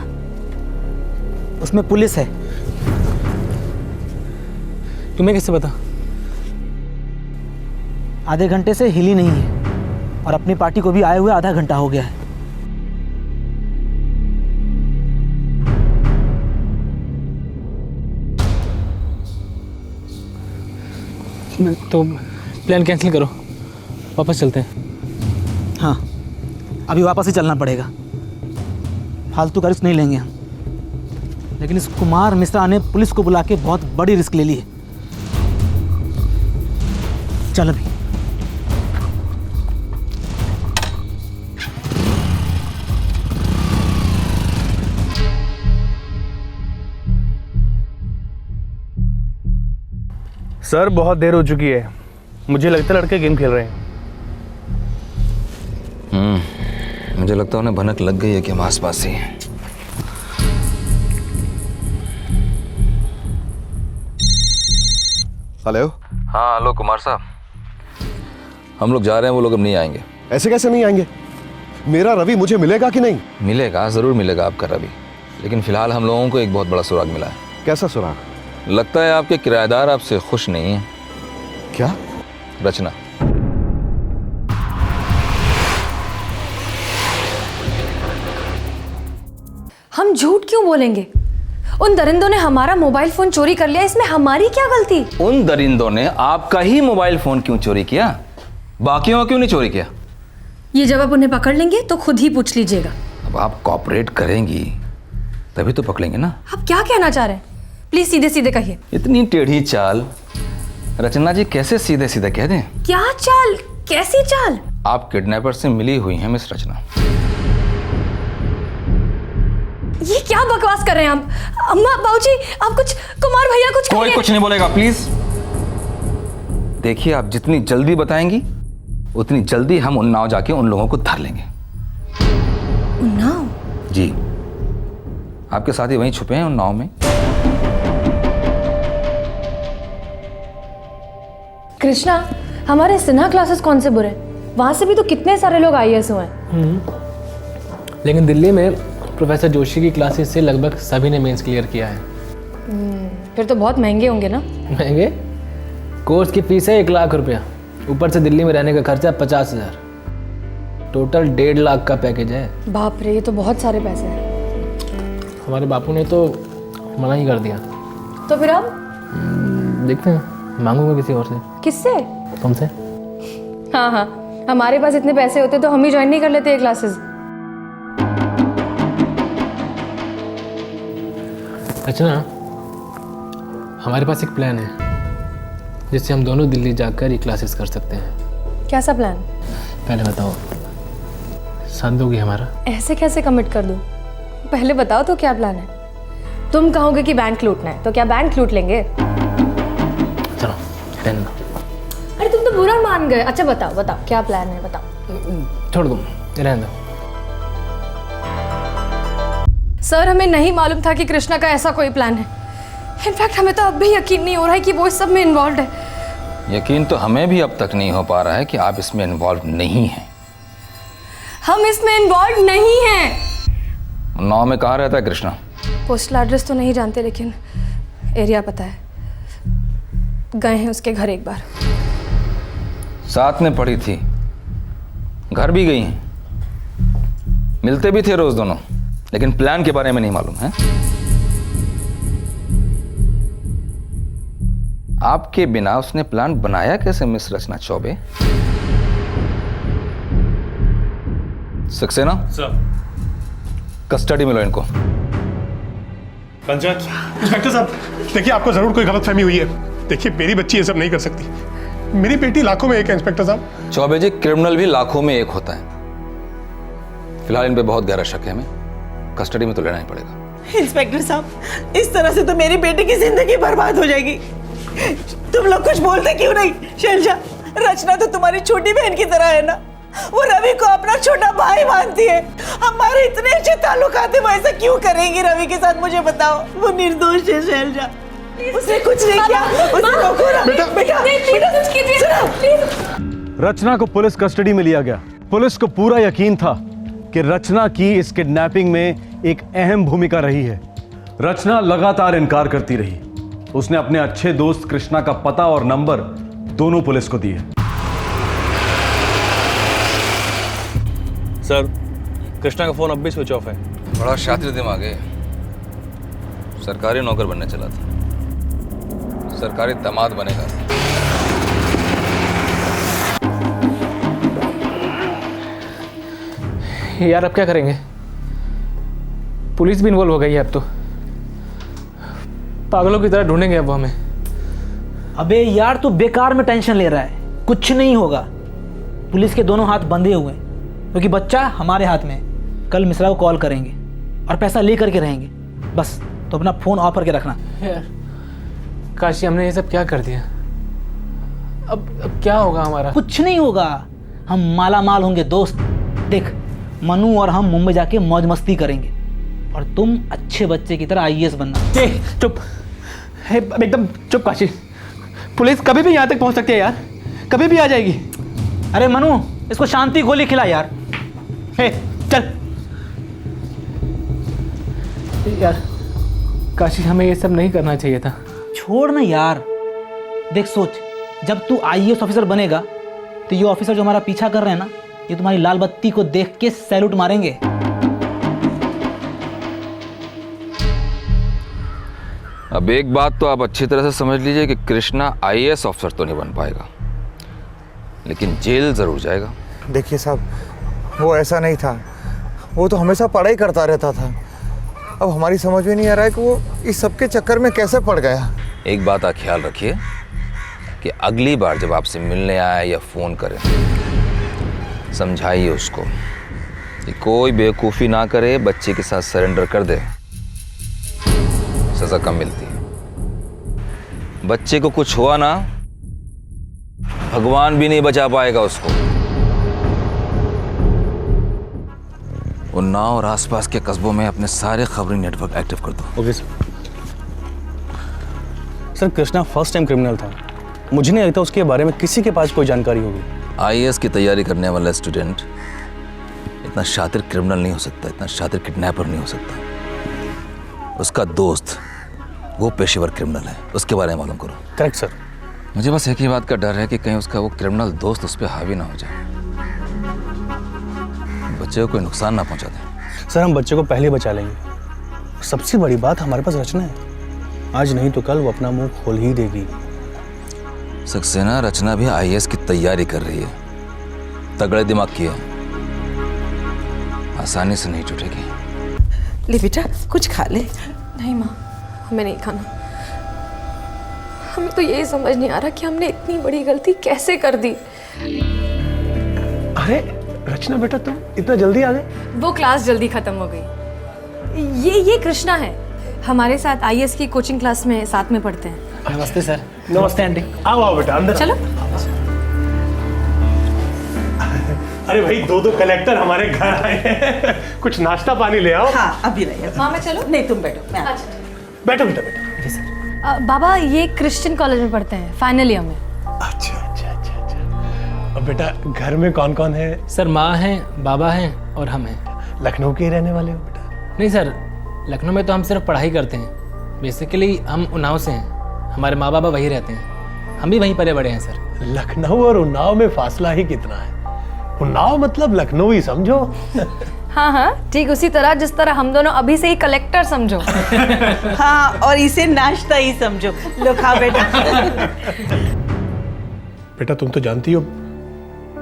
उसमें पुलिस है। तुम्हें कैसे पता? आधे घंटे से हिली नहीं है और अपनी पार्टी को भी आए हुए आधा घंटा हो गया है। तो प्लान कैंसिल करो, वापस चलते हैं। हाँ, अभी वापस ही चलना पड़ेगा, फालतू का रिस्क नहीं लेंगे हम। लेकिन इस कुमार मिश्रा ने पुलिस को बुला के बहुत बड़ी रिस्क ले ली है। चल अभी। सर बहुत देर हो चुकी है, मुझे लगता है लड़के गेम खेल रहे हैं। मुझे लगता है उन्हें भनक लग गई है कि हम आसपास ही हैं। हेलो। हाँ हेलो कुमार साहब, हम लोग जा रहे हैं, वो लोग अब नहीं आएंगे। ऐसे कैसे नहीं आएंगे? मेरा रवि मुझे मिलेगा कि नहीं? मिलेगा, ज़रूर मिलेगा आपका रवि, लेकिन फिलहाल हम लोगों को एक बहुत बड़ा सुराग मिला है। कैसा सुराग? लगता है आपके किराएदार आपसे खुश नहीं है। क्या? रचना। हम झूठ क्यों बोलेंगे? उन दरिंदों ने हमारा मोबाइल फोन चोरी कर लिया, इसमें हमारी क्या गलती? उन दरिंदों ने आपका ही मोबाइल फोन क्यों चोरी किया? बाकियों का क्यों नहीं चोरी किया? ये जब आप उन्हें पकड़ लेंगे तो खुद ही पूछ लीजिएगा। अब आप कॉपरेट करेंगी तभी तो पकड़ेंगे ना। आप क्या कहना चाह रहे हैं? प्लीज सीधे सीधे कहिए। इतनी टेढ़ी चाल रचना जी कैसे सीधे सीधे कह दें? क्या चाल? कैसी चाल? आप किडनैपर से मिली हुई हैं मिस रचना। ये क्या बकवास कर रहे हैं आप? अम्मा, बाबूजी, आप कुछ, कुमार भैया कुछ कोई कहिए। कुछ नहीं बोलेगा प्लीज। देखिए, आप जितनी जल्दी बताएंगी उतनी जल्दी हम उन्नाव जाके उन लोगों को धर लेंगे। उन्नाव? जी, आपके साथी वहीं छुपे हैं उन्नाव में। कृष्णा, हमारे सिन्हा क्लासेस कौन से बुरे? वहां से भी तो कितने सारे लोग आईएएस हुए हैं। लेकिन दिल्ली में प्रोफेसर जोशी की क्लासेस से लगभग सभी ने मेंस क्लियर किया है। फिर तो बहुत महंगे होंगे ना? महंगे? कोर्स की फीस है 1 लाख रुपया, ऊपर से दिल्ली में रहने का खर्चा 50,000, टोटल 1.5 लाख का पैकेज है। बाप रे, ये तो बहुत सारे पैसे हैं। हमारे बापू ने तो मना ही कर दिया। तो फिर अब देखते हैं, मांगूंगा किसी और से। किससे? तुमसे। हाँ हाँ, हमारे पास इतने पैसे होते तो हम ही ज्वाइन नहीं कर लेते ये क्लासेस। अच्छा, हमारे पास एक प्लान है जिससे हम दोनों दिल्ली जाकर ये क्लासेस कर सकते हैं। कैसा प्लान? पहले बताओ, साथ दोगी हमारा? ऐसे कैसे कमिट कर दूं? पहले बताओ तो क्या प्लान है? तुम कहोगे कि बैंक लूटना है तो क्या बैंक लूट लेंगे? चलो रहने दो। अरे तुम तो बुरा मान गए। अच्छा बताओ बताओ, क्या प्लान है बताओ। छोड़ दो, रहने दो। सर, हमें नहीं मालूम था कि कृष्णा का ऐसा कोई प्लान है। इनफैक्ट हमें तो अब भी यकीन नहीं हो रहा है कि वो इस सब में इन्वॉल्व है। यकीन तो हमें भी अब तक नहीं हो पा रहा है कि आप इसमें इन्वॉल्व नहीं हैं। हम इसमें इन्वॉल्व नहीं हैं। उन्नाव में कहाँ रहता है कृष्णा? पोस्टल एड्रेस तो नहीं जानते, लेकिन एरिया पता है। गए हैं उसके घर एक बार। साथ में पढ़ी थी, घर भी गई हैं, मिलते भी थे रोज दोनों, लेकिन प्लान के बारे में नहीं मालूम है। आपके बिना उसने प्लान बनाया कैसे मिस रचना चौबे? सक्सेना सर, कस्टडी में लो इनको। पंचायत इंस्पेक्टर साहब, देखिए आपको जरूर कोई गलतफहमी हुई है। देखिए, मेरी बच्ची ये सब नहीं कर सकती। मेरी बेटी लाखों में एक है इंस्पेक्टर साहब। चौबे जी, क्रिमिनल भी लाखों में एक होता है। फिलहाल इन पे बहुत गहरा शक है, हमें कस्टडी में तो लेना ही पड़ेगा। इंस्पेक्टर साहब, इस तरह से तो मेरी बेटी की जिंदगी बर्बाद हो जाएगी। तुम लोग कुछ बोलते क्यों नहीं? शैलजा, रचना तो तुम्हारी छोटी बहन की तरह है ना। वो रवि को अपना छोटा भाई मानती है। हमारे इतने अच्छे ताल्लुकात है, वो ऐसा क्यों करेंगी रवि के साथ? मुझे बताओ। वो निर्दोष है शैलजा, उसने कुछ नहीं किया। बेटा रचना को पुलिस कस्टडी में लिया गया। पुलिस को पूरा यकीन था कि रचना की इस किडनैपिंग में एक अहम भूमिका रही है। रचना लगातार इनकार करती रही। उसने अपने अच्छे दोस्त कृष्णा का पता और नंबर दोनों पुलिस को दिए। सर, कृष्णा का फोन अब भी स्विच ऑफ है। बड़ा शातिर दिमाग है। सरकारी नौकर बनने चला था, सरकारी दामाद बनेगा। यार अब क्या करेंगे? पुलिस भी इन्वॉल्व हो गई है अब तो। पागलों की तरह ढूंढेंगे अब वो हमें। अबे यार, तू बेकार में टेंशन ले रहा है। कुछ नहीं होगा। पुलिस के दोनों हाथ बंधे हुए हैं, क्योंकि बच्चा हमारे हाथ में है। कल मिश्रा को कॉल करेंगे और पैसा ले करके रहेंगे। बस तो अपना फोन ऑफ करके रखना। यार काशी, हमने ये सब क्या कर दिया? अब क्या होगा हमारा? कुछ नहीं होगा। हम माला माल होंगे दोस्त। देख, मनु और हम मुंबई जाके मौज मस्ती करेंगे और तुम अच्छे बच्चे की तरह आईएएस बनना। चुप, एकदम चुप काशी। पुलिस कभी भी यहाँ तक पहुँच सकती है यार, कभी भी आ जाएगी। अरे मनु, इसको शांति गोली खिला यार। हे चल यार। काशी, हमें ये सब नहीं करना चाहिए था। छोड़ ना यार। देख सोच, जब तू आईएएस ऑफिसर बनेगा तो ये ऑफिसर जो हमारा पीछा कर रहे हैं ना, ये तुम्हारी लाल बत्ती को देख के सैल्यूट मारेंगे। अब एक बात तो आप अच्छी तरह से समझ लीजिए कि कृष्णा आईएएस ऑफिसर तो नहीं बन पाएगा, लेकिन जेल जरूर जाएगा। देखिए साहब, वो ऐसा नहीं था। वो तो हमेशा पढ़ाई करता रहता था। अब हमारी समझ में नहीं आ रहा है कि वो इस सब के चक्कर में कैसे पड़ गया। एक बात का ख्याल रखिए कि अगली बार जब आपसे मिलने आए या फ़ोन करे, समझाइए उसको कि कोई बेवकूफ़ी ना करे, बच्चे के साथ सरेंडर कर दे, सज़ा कम मिलती है। बच्चे को कुछ हुआ ना, भगवान भी नहीं बचा पाएगा उसको। उन्नाव और आसपास के कस्बों में अपने सारे खबरी नेटवर्क एक्टिव कर दो। Okay sir. Sir Krishna first time criminal था, मुझे नहीं लगता उसके बारे में किसी के पास कोई जानकारी होगी। आईएएस की तैयारी करने वाला स्टूडेंट इतना शातिर क्रिमिनल नहीं हो सकता, इतना शातिर किडनैपर नहीं हो सकता। उसका दोस्त वो पेशेवर क्रिमिनल है, उसके बारे में मालूम करो। Correct sir. मुझे बस एक ही बात का डर है कि कहीं उसका वो क्रिमिनल दोस्त उस पर हावी ना हो जाए, बच्चे को कोई नुकसान ना पहुंचा दे। सर हम बच्चे को पहले बचा लेंगे। सबसे बड़ी बात हमारे पास रचना है, आज नहीं तो कल वो अपना मुंह खोल ही देगी। सक्सेना, रचना भी आईएएस की तैयारी कर रही है, तगड़े दिमाग की है, आसानी से नहीं छूटेगी। ले बेटा कुछ खा ले। नहीं माँ, हमें नहीं खाना। हमें तो यही समझ नहीं आ रहा कि हमने इतनी बड़ी गलती कैसे कर दी। अरे रचना बेटा, तुम इतना जल्दी आ गए? वो क्लास जल्दी खत्म हो गई। ये कृष्णा है, हमारे साथ आईएएस की कोचिंग क्लास में साथ में पढ़ते हैं। नमस्ते सर। नमस्ते आंटी। आओ आओ बेटा अंदर। चलो। अरे भाई, दो कलेक्टर हमारे घर आए हैं। कुछ नाश्ता पानी ले आओ। हाँ अभी नहीं। माँ मैं चलो? नहीं तुम बैठो, मैं बैठो बेटा बैठो। बाबा ये क्रिश्चियन कॉलेज में पढ़ते हैं, फाइनल ईयर में। अच्छा। अब बेटा घर में कौन कौन है? सर माँ हैं, बाबा हैं और हम हैं। लखनऊ के ही रहने वाले हो बेटा? नहीं सर, लखनऊ में तो हम सिर्फ पढ़ाई करते हैं। बेसिकली हम उन्नाव से हैं, हमारे माँ बाबा वहीं रहते हैं, हम भी वहीं पले बड़े हैं सर। लखनऊ और उन्नाव में फासला ही कितना है? उन्नाव मतलब लखनऊ ही समझो। हाँ, ठीक उसी तरह जिस तरह हम दोनों अभी से ही कलेक्टर समझो। हाँ, और इसे नाश्ता ही समझो। लो खा बेटा। बेटा तुम तो जानती हो,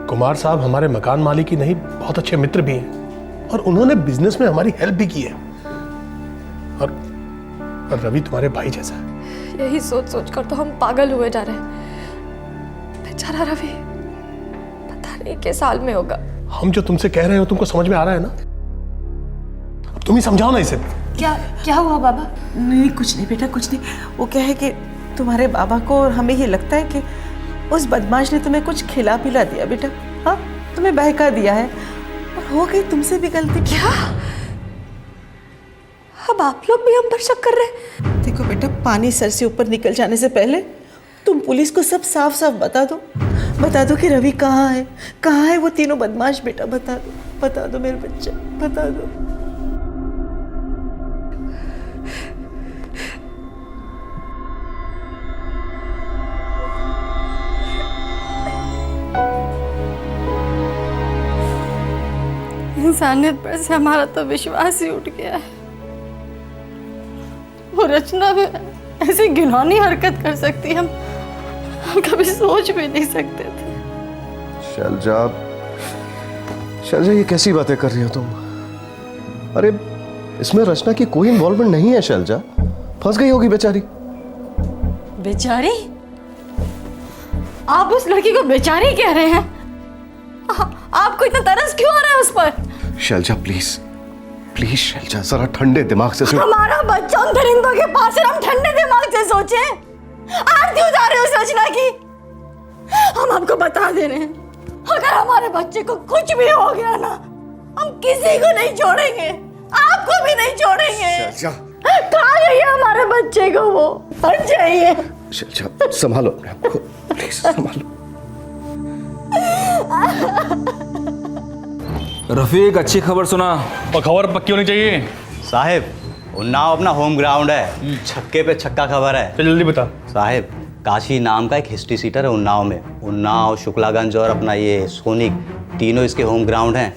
कुमार साहब हमारे मकान मालिक ही नहीं, बहुत अच्छे मित्र भी हैं, और उन्होंने बिजनेस में हमारी हेल्प भी की है। और रवि तुम्हारे भाई जैसा है। यही सोच सोच कर तो हम पागल हुए जा रहे हैं। बेचारा रवि पता नहीं किस हाल में होगा। हम जो तुमसे कह रहे हो तुमको समझ में आ रहा है ना? अब तुम ही समझाओ ना इसे। क्या हुआ बाबा? नहीं कुछ नहीं बेटा, कुछ नहीं। वो क्या है कि तुम्हारे बाबा को और हमें ये लगता है कि उस बदमाश ने तुम्हें कुछ खिला पिला दिया बेटा। हाँ, तुम्हें बहका दिया है और हो गई तुमसे भी गलती। क्या? अब आप लोग भी हम पर शक कर रहे हैं? देखो बेटा, पानी सर से ऊपर निकल जाने से पहले तुम पुलिस को सब साफ साफ बता दो कि रवि कहाँ है वो तीनों बदमाश। बेटा बता दो मेरे बच्चे, बता दो। इंसानियत पर से हमारा तो विश्वास ही उठ गया है। वो रचना में ऐसी घिनौनी हरकत कर सकती है, हम कभी सोच भी नहीं सकते थे। शैलजा, ये कैसी बातें कर रही हो तुम? अरे इसमें रचना की कोई इन्वॉल्वमेंट नहीं है शैलजा, फंस गई होगी बेचारी। बेचारी? आप उस लड़की को बेचारी कह रहे हैं? आपको इतना तरस क्यों आ रहा है उस पर? शैलजा प्लीज शैलजा, जरा ठंडे दिमाग से सोच। हमारा बच्चा उन दरिंदों के पास है, हम ठंडे दिमाग से सोचे। आरती उतार रहे हो उस रचना की। हम आपको बता दे रहे हैं, अगर हमारे बच्चे को कुछ भी हो गया ना, हम किसी को नहीं छोड़ेंगे, आपको भी नहीं छोड़ेंगे। कहाँ गई है हमारे बच्चे को? वो हट जाइए। शैलजा संभालो अपने आप को, प्लीज संभालो। रफीक, अच्छी खबर सुना। और खबर पक्की होनी चाहिए साहिब। उन्नाव अपना होम ग्राउंड है, छक्के पे छक्का खबर है। तो जल्दी बता साहिब, काशी नाम का एक हिस्ट्री सीटर है उन्नाव में। उन्नाव, शुक्लागंज और अपना ये सोनिक, तीनों इसके होम ग्राउंड हैं।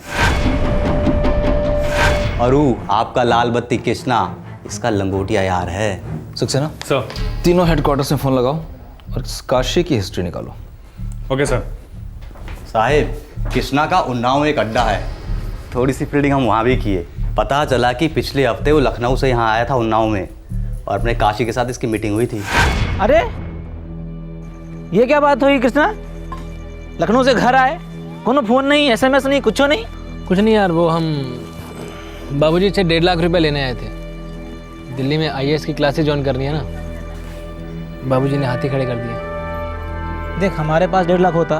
और आपका लाल बत्ती कृष्णा इसका लंगोटिया यार है। सक्सेना सर, तीनों हेडक्वार्टर्स में फोन लगाओ और काशी की हिस्ट्री निकालो। Okay sir. साहिब, कृष्णा का उन्नाव में एक अड्डा है, थोड़ी सी फील्डिंग हम वहाँ भी किए, पता चला कि पिछले हफ्ते वो लखनऊ से यहाँ आया था उन्नाव में और अपने काशी के साथ इसकी मीटिंग हुई थी। अरे ये क्या बात हुई कृष्णा? लखनऊ से घर आए, कोनो फोन नहीं, SMS नहीं, कुछ नहीं? कुछ नहीं यार, वो हम बाबूजी से 1.5 लाख रुपए लेने आए थे। दिल्ली में IAS की क्लासेस ज्वाइन करनी है ना, बाबूजी ने हाथी खड़े कर दिए। देख, हमारे पास 1.5 लाख होता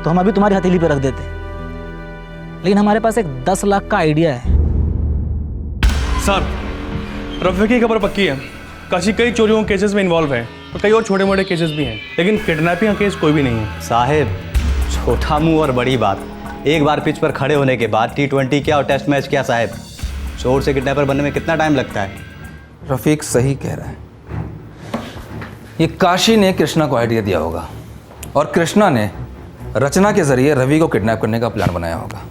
तो हम अभी तुम्हारी हथेली पे रख देते, लेकिन हमारे पास एक 10 लाख का आइडिया है। सर, रफी की खबर पक्की है। काशी कई चोरियों के केसेस में इन्वॉल्व है और कई और छोटे मोटे केसेस भी हैं, लेकिन किडनैपिंग का केस कोई भी नहीं है। साहेब, छोटा मुंह और बड़ी बात। एक बार पिच पर खड़े होने के बाद T20 क्या और टेस्ट मैच क्या साहेब, चोर से किडनैपर बनने में कितना टाइम लगता है? रफीक सही कह रहा है। ये काशी ने कृष्णा को आइडिया दिया होगा और कृष्णा ने रचना के जरिए रवि को किडनैप करने का प्लान बनाया होगा।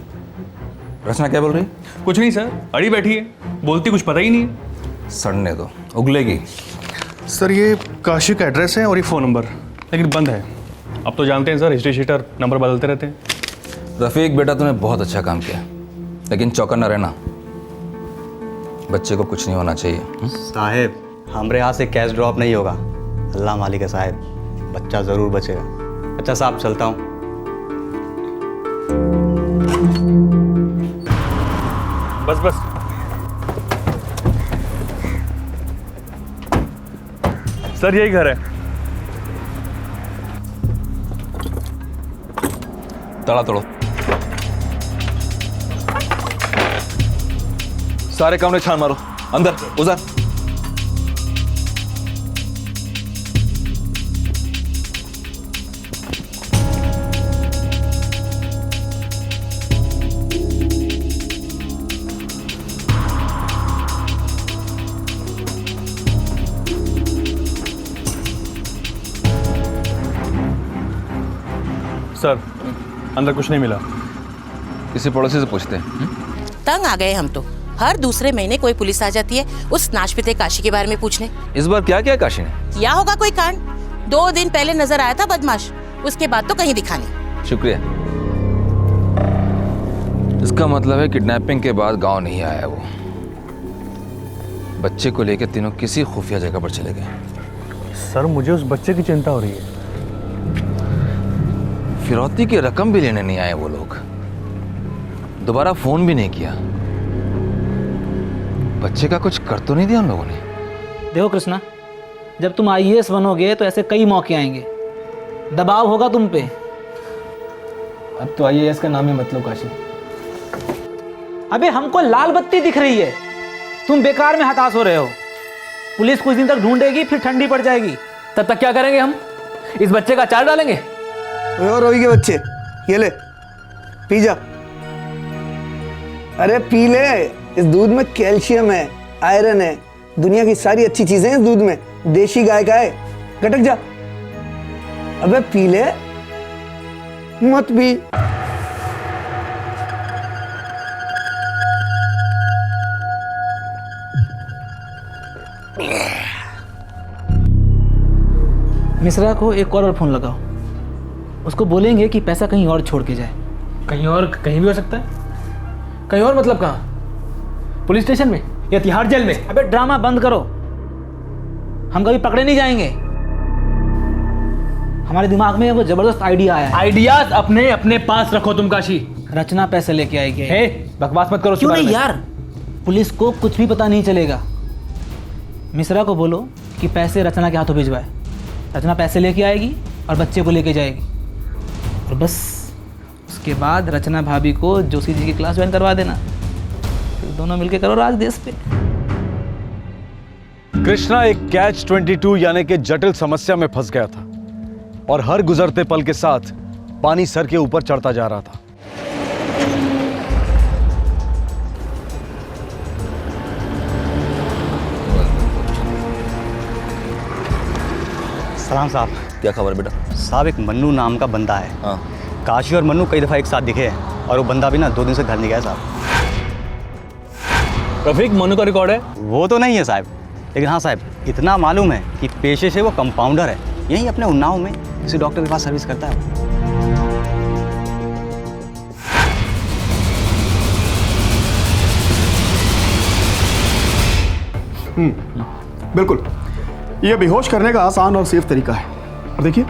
रचना क्या बोल रही? कुछ नहीं सर, अड़ी बैठी है, बोलती कुछ पता ही नहीं है। सड़ने दो, उगलेगी। सर, ये काशी का एड्रेस है और ये फ़ोन नंबर, लेकिन बंद है। अब तो जानते हैं सर, हिस्ट्री शीटर नंबर बदलते रहते हैं। रफीक बेटा, तूने बहुत अच्छा काम किया, लेकिन चौकन्ना रहना, बच्चे को कुछ नहीं होना चाहिए। साहेब, हमारे यहाँ से कैश ड्रॉप नहीं होगा, अल्लाह मालिक है साहेब, बच्चा ज़रूर बचेगा। अच्छा साहब, चलता हूँ। बस बस। सर, यही घर है। तड़ा तोड़ो, सारे कमरे छान मारो, अंदर उधर। सर, अंदर कुछ नहीं मिला। किसी पड़ोसी से पूछते हैं। तंग आ गए हम तो। हर दूसरे महीने कोई पुलिस आ जाती है उस नाशपिते काशी के बारे में पूछने। इस बार क्या किया काशी ने? किया होगा कोई कांड। 2 दिन पहले नजर आया था बदमाश, उसके बाद तो कहीं दिखा नहीं। शुक्रिया। इसका मतलब है किडनैपिंग के बाद गांव नहीं आया वो। बच्चे को लेकर तीनों किसी खुफिया जगह पर चले गए। सर, मुझे उस बच्चे की चिंता हो रही है। फिरौती की रकम भी लेने नहीं आए वो लोग, दोबारा फोन भी नहीं किया। बच्चे का कुछ कर तो नहीं दिया उन लोगों ने? देखो कृष्णा, जब तुम IAS बनोगे तो ऐसे कई मौके आएंगे, दबाव होगा तुम पे। अब तो IAS का नाम ही मत लो काशी। अबे हमको लाल बत्ती दिख रही है, तुम बेकार में हताश हो रहे हो। पुलिस कुछ दिन तक ढूंढेगी, फिर ठंडी पड़ जाएगी। तब तक क्या करेंगे हम? इस बच्चे का चार डालेंगे। और रवि के बच्चे, ये ले पी जा। अरे पी ले, इस दूध में कैल्शियम है, आयरन है, दुनिया की सारी अच्छी चीजें हैं इस दूध में। देशी गाय का है, गटक जा। अबे पी ले, मत पी। मिश्रा को एक और फोन लगाओ, उसको बोलेंगे कि पैसा कहीं और छोड़ के जाए। कहीं और कहीं भी हो सकता है? कहीं और मतलब कहाँ? पुलिस स्टेशन में या तिहाड़ जेल में? अबे ड्रामा बंद करो, हम कभी पकड़े नहीं जाएंगे। हमारे दिमाग में वो जबरदस्त आइडिया आया है। आइडियाज अपने अपने पास रखो तुम काशी। रचना पैसे लेके आएगी। हे, बकवास मत करो। क्यों नहीं यार, पुलिस को कुछ भी पता नहीं चलेगा। मिश्रा को बोलो कि पैसे रचना के हाथों भिजवाए। रचना पैसे लेके आएगी और बच्चे को लेके जाएगी, और बस उसके बाद रचना भाभी को जोशी जी की क्लास ज्वाइन करवा देना, फिर दोनों मिलके करो राज देश पे। कृष्णा एक Catch-22 यानी कि जटिल समस्या में फंस गया था और हर गुजरते पल के साथ पानी सर के ऊपर चढ़ता जा रहा था। सलाम साहब। क्या खबर बेटा? साहब, एक मन्नू नाम का बंदा है। हाँ। काशी और मन्नू कई दफ़ा एक साथ दिखे हैं और वो बंदा भी ना 2 दिन से घर नहीं गया साहब। रफीक, मन्नू का रिकॉर्ड है? वो तो नहीं है साहब, लेकिन हाँ साहब, इतना मालूम है कि पेशे से वो कंपाउंडर है, यहीं अपने उन्नाव में किसी डॉक्टर के पास सर्विस करता है। बिल्कुल, ये बेहोश करने का आसान और सेफ तरीका है। और देखिए,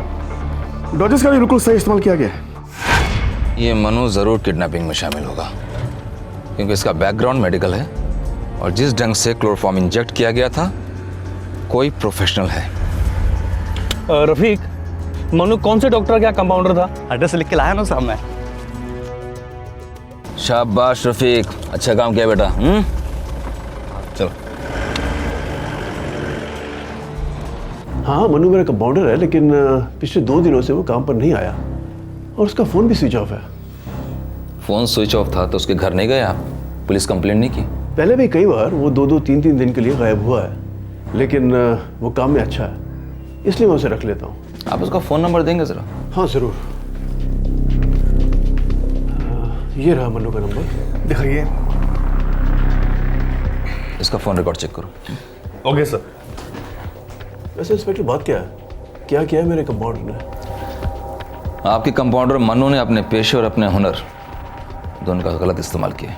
डोजेस का भी बिल्कुल सही इस्तेमाल किया गया है। ये मनु ज़रूर किडनैपिंग में शामिल होगा, क्योंकि इसका बैकग्राउंड मेडिकल है और जिस ढंग से क्लोरोफॉर्म इंजेक्ट किया गया था, कोई प्रोफेशनल है। रफीक, मनु कौन से डॉक्टर का कंपाउंडर था? एड्रेस लिख के लाया ना साहब मैं। शाबाश रफीक, अच्छा काम किया बेटा। चलो। हाँ, मनु मेरा कंपाउंडर है, लेकिन पिछले 2 दिनों से वो काम पर नहीं आया और उसका फ़ोन भी स्विच ऑफ है। फ़ोन स्विच ऑफ था तो उसके घर नहीं गए आप? पुलिस कंप्लेंट नहीं की? पहले भी कई बार वो 2-2, 3-3 दिन के लिए गायब हुआ है, लेकिन वो काम में अच्छा है, इसलिए मैं उसे रख लेता हूँ। आप उसका फ़ोन नंबर देंगे ज़रा? हाँ ज़रूर। ये रहा मनु का नंबर, दिखाइए। इसका फ़ोन रिकॉर्ड चेक करो। Okay sir. वैसे इंस्पेक्टर बात क्या है? क्या किया है मेरे कंपाउंडर ने? आपके कंपाउंडर मनु ने अपने पेशे और अपने हुनर दोनों का गलत इस्तेमाल किया।